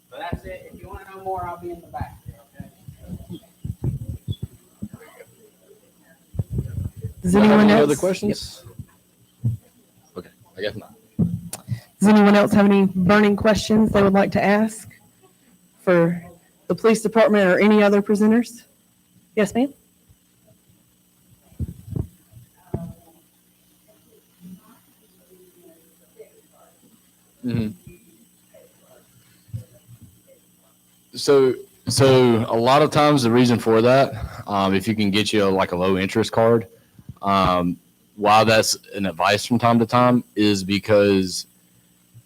But that's it. If you want to know more, I'll be in the back there, okay? Does anyone Any else? other questions? Okay, I guess not. Does anyone else have any burning questions they would like to ask for the police department or any other presenters? Yes, ma'am? Mhm. So a lot of times the reason for that, if you can get you like a low interest card, why that's an advice from time to time is because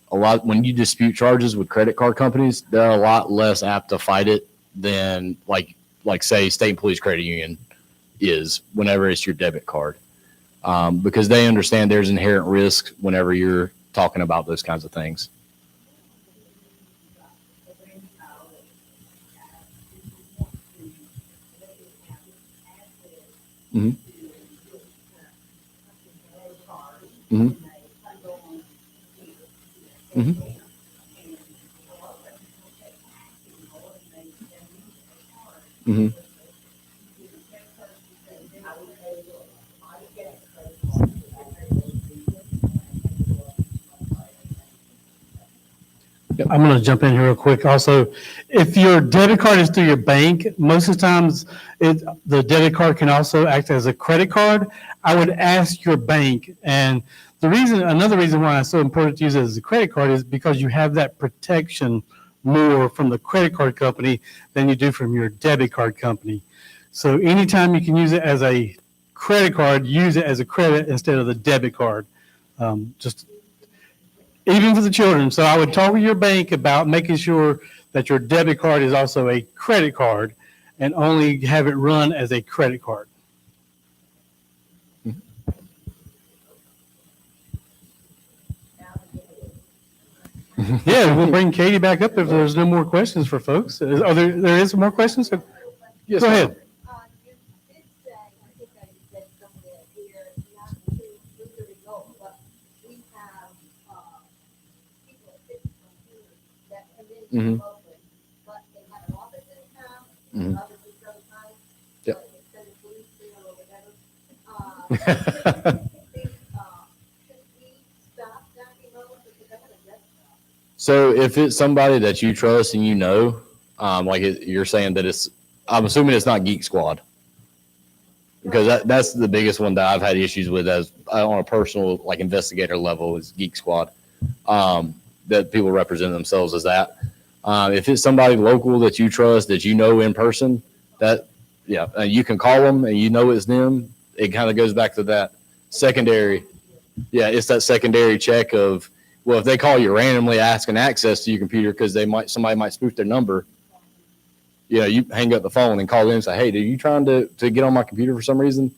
when you dispute charges with credit card companies, they're a lot less apt to fight it than like say State Police Credit Union is whenever it's your debit card, because they understand there's inherent risk whenever you're talking about those kinds of things. Mm-hmm. Mm-hmm. Mm-hmm. Mm-hmm. I'm going to jump in here real quick. Also, if your debit card is through your bank, most of the times the debit card can also act as a credit card. I would ask your bank. And another reason why it's so important to use it as a credit card is because you have that protection more from the credit card company than you do from your debit card company. So anytime you can use it as a credit card, use it as a credit instead of the debit card. Just even for the children. So I would talk with your bank about making sure that your debit card is also a credit card and only have it run as a credit card. Yeah, we'll bring Katie back up if there's no more questions for folks. There is some more questions? Yes, Go ma'am. ahead. You did say, I think I said somewhere here, not to lose the result, but we have, people that fit computers that come in Mhm. locally, but they have an office in town, Mhm. others in some time. Yep. Like instead of police there or whatever. Should we stop knocking over because I'm gonna get stuff? So if it's somebody that you trust and you know, you're saying that I'm assuming it's not Geek Squad, because that's the biggest one that I've had issues with as on a personal investigator level is Geek Squad, that people represent themselves as that. If it's somebody local that you trust, that you know in person, you can call them and you know it's them. It kind of goes back to that secondary. Yeah, it's that secondary check of, well, if they call you randomly asking access to your computer because somebody might spoof their number, you hang up the phone and call in and say, hey, are you trying to get on my computer for some reason?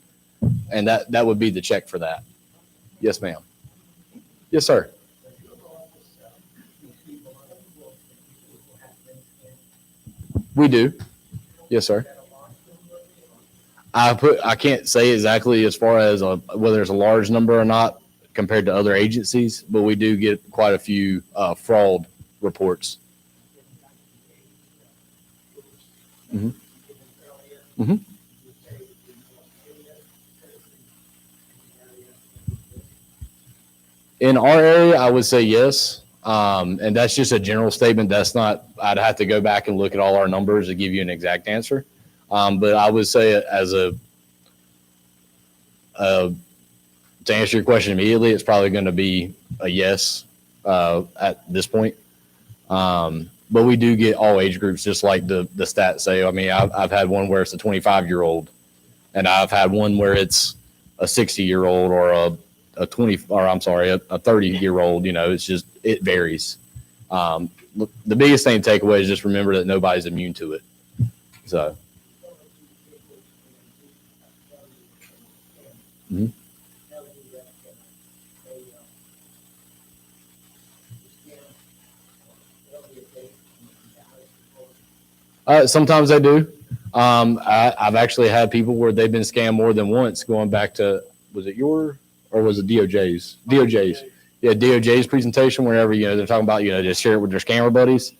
And that would be the check for that. Yes, ma'am. Yes, sir. We do. Yes, sir. I can't say exactly as far as whether it's a large number or not compared to other agencies, but we do get quite a few fraud reports. Mm-hmm. Mm-hmm. In our area, I would say yes. And that's just a general statement. That's not, I'd have to go back and look at all our numbers to give you an exact answer. But I would say to answer your question immediately, it's probably going to be a yes at this point. But we do get all age groups, just like the stats say. I mean, I've had one where it's a 25-year-old, and I've had one where it's a 60-year-old or a 30-year-old. It's just, it varies. The biggest thing to take away is just remember that nobody's immune to it. So. Mhm. How do you, they, they'll be a date and Dallas before. Sometimes they do. I've actually had people where they've been scammed more than once, going back to, was it your, or was it DOJ's? DOJ's. Yeah, DOJ's presentation, whenever, they're talking about, just share it with their scammer buddies.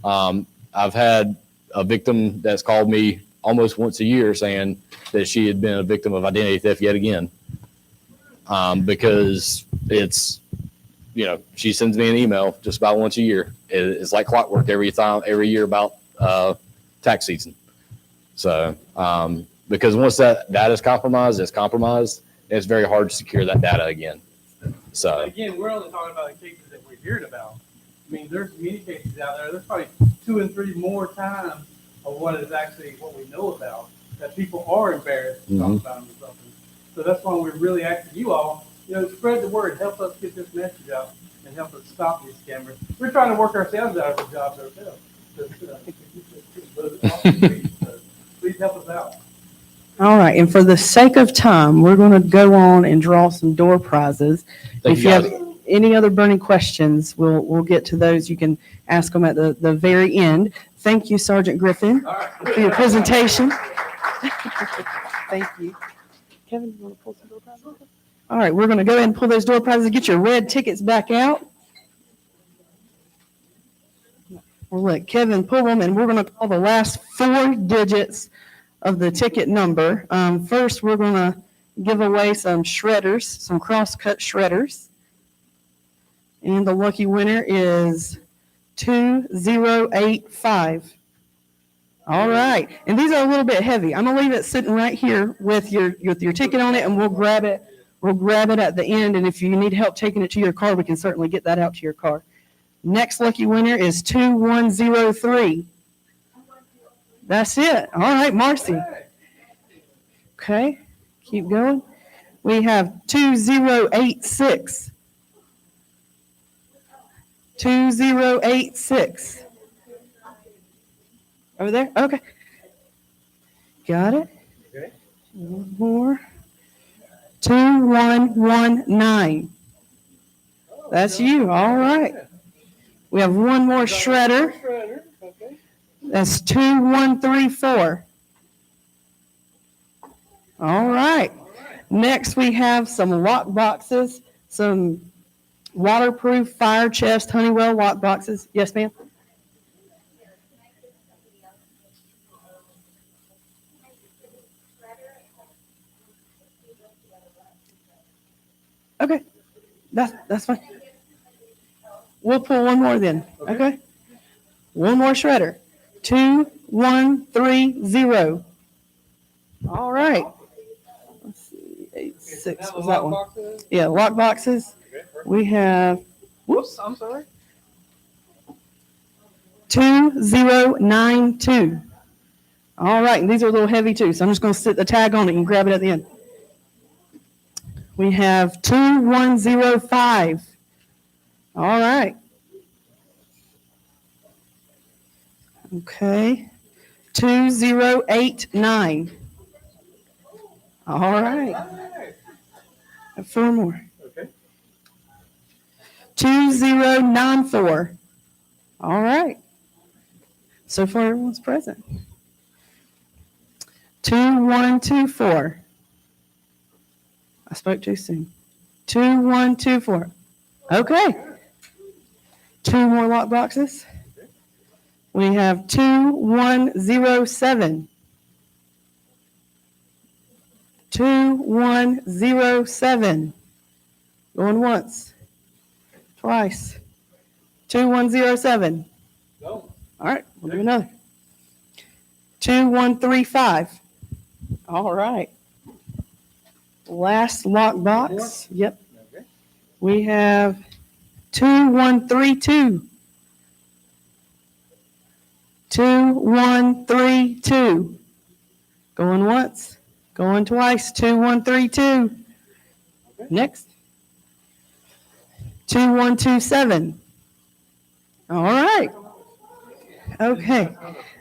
I've had a victim that's called me almost once a year saying that she had been a victim of identity theft yet again. Because it's, she sends me an email just about once a year. It's like clockwork every year about tax season. So, because once that data is compromised, it's compromised. It's very hard to secure that data again. So, Again, we're only talking about the cases that we're hearing about. I mean, there's many cases out there. There's probably 2 and 3 more times of what is actually what we know about that people are embarrassed to talk about them or something. So that's why we're really asking you all, spread the word, help us get this message out and help us stop these scammers. We're trying to work ourselves out of our jobs ourselves. So please help us out. All right, and for the sake of time, we're going to go on and draw some door prizes. thank If you you guys. have any other burning questions, we'll get to those. You can ask them at the very end. Thank you, Sergeant Griffin, All right. for your presentation. Thank you. Kevin, you want to pull some door prizes? All right, we're going to go ahead and pull those door prizes. Get your red tickets back out. We'll let Kevin pull them, and we're going to call the last 4 digits of the ticket number. First, we're going to give away some shredders, some cross-cut shredders. And the lucky winner is 2085. All right. And these are a little bit heavy. I'm going to leave it sitting right here with your ticket on it, and we'll grab it. We'll grab it at the end. And if you need help taking it to your car, we can certainly get that out to your car. Next lucky winner is 2103. That's it. All right, Marcy. Okay, keep going. We have 2086. 2086. Over there? Okay. Got it. Okay. One more. 2119. That's you. All right. We have one more shredder. Shredder, okay. That's 2134. All right. Next, we have some lock boxes, some waterproof fire chest Honeywell lock boxes. Yes, ma'am? Okay, that's fine. We'll pull one more then, okay? One more shredder. 2130. All right. Let's see, 86 was that one. Yeah, lock boxes. We have, whoops, I'm sorry. 2092. All right, and these are a little heavy too, so I'm just going to sit the tag on it and grab it at the end. We have 2105. All right. Okay. 2089. All right. Have 4 more. Okay. 2094. All right. So far, everyone's present. 2124. I spoke too soon. 2124. Okay. 2 more lock boxes. We have 2107. 2107. Going once. Twice. 2107. Go. All right, we'll do another. 2135. All right. Last lock box. Yep. Okay. We have 2132. 2132. Going once. Going twice. 2132. Next. 2127. All right. Okay.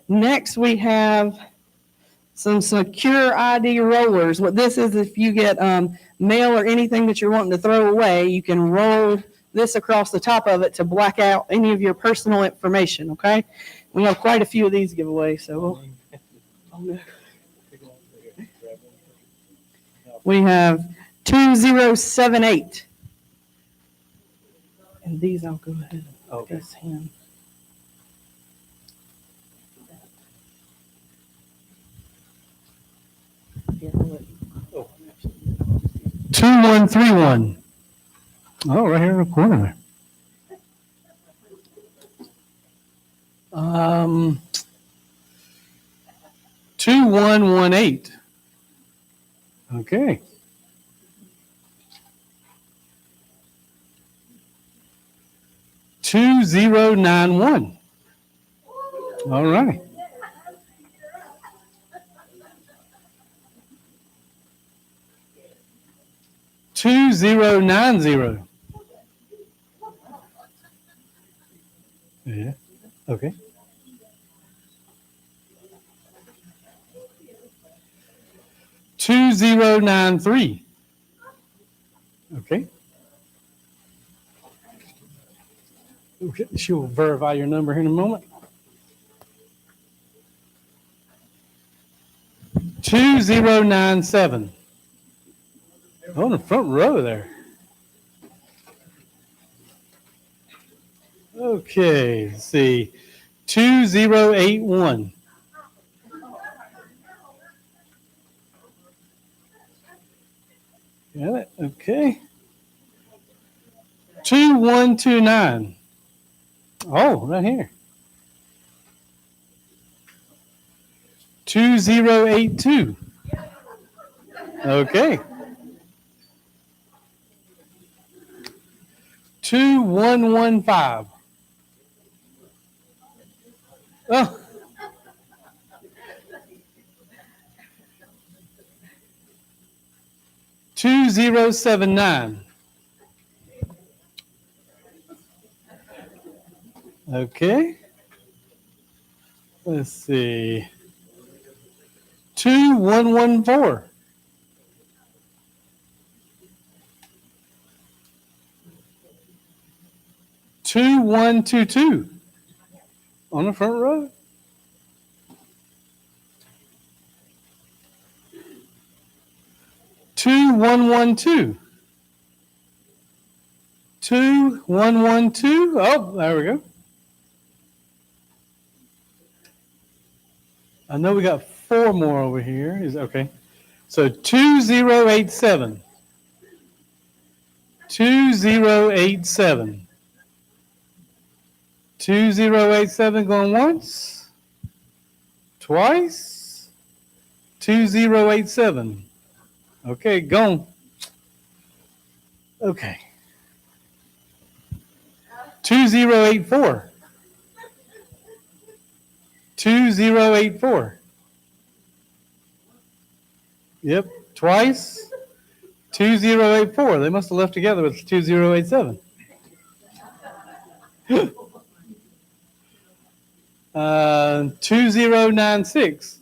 Next we have some secure ID rollers. What this is, if you get mail or anything that you're wanting to throw away, you can roll this across the top of it to black out any of your personal information, okay? We have quite a few of these giveaways, so we have 2078. And these I'll go ahead and guess him. Yeah, I'll let you- 2131. Oh, right here in the corner there. 2118. Okay. 2091. All right. 2090. Yeah. Okay. 2093. Okay. Okay. She'll verify your number here in a moment. 2097. On the front row there. Okay, let's see. 2081. Got it. Okay. 2129. Oh, right here. 2082. Okay. 2115. Oh. 2079. Okay. Let's see. 2114. 2122. On the front row. 2112. 2112. Oh, there we go. I know we got four more over here. Is okay. So 2087. 2087. 2087 going once. Twice. 2087. Okay, gone. Okay. 2084. 2084. Yep, twice. 2084. They must have left together with 2087. 2096.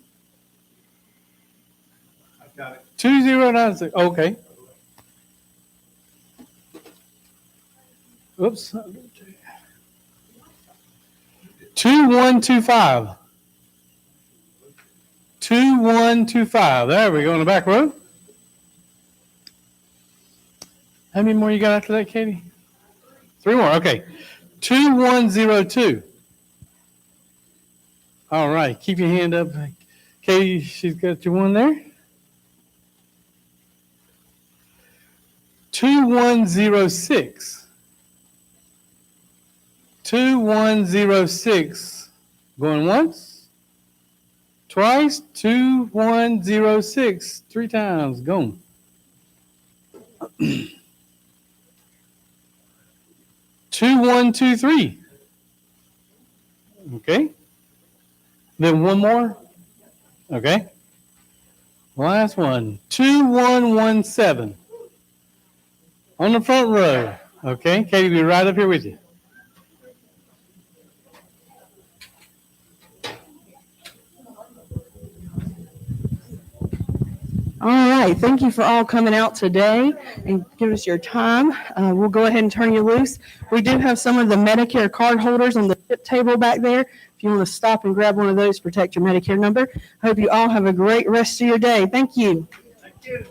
I've got it. 2096. Okay. Oops. 2125. 2125. There we go in the back row. How many more you got after that, Katie? Three more. Okay. 2102. All right. Keep your hand up. Katie, she's got your one there. 2106. 2106. Going once. Twice. 2106. Three times. Going. 2123. Okay. Then one more. Okay. Last one. 2117. On the front row. Okay. Katie, be right up here with you. All right, thank you for all coming out today and giving us your time. We'll go ahead and turn you loose. We do have some of the Medicare card holders on the tip table back there. If you want to stop and grab one of those, protect your Medicare number. Hope you all have a great rest of your day. Thank you. Thank you.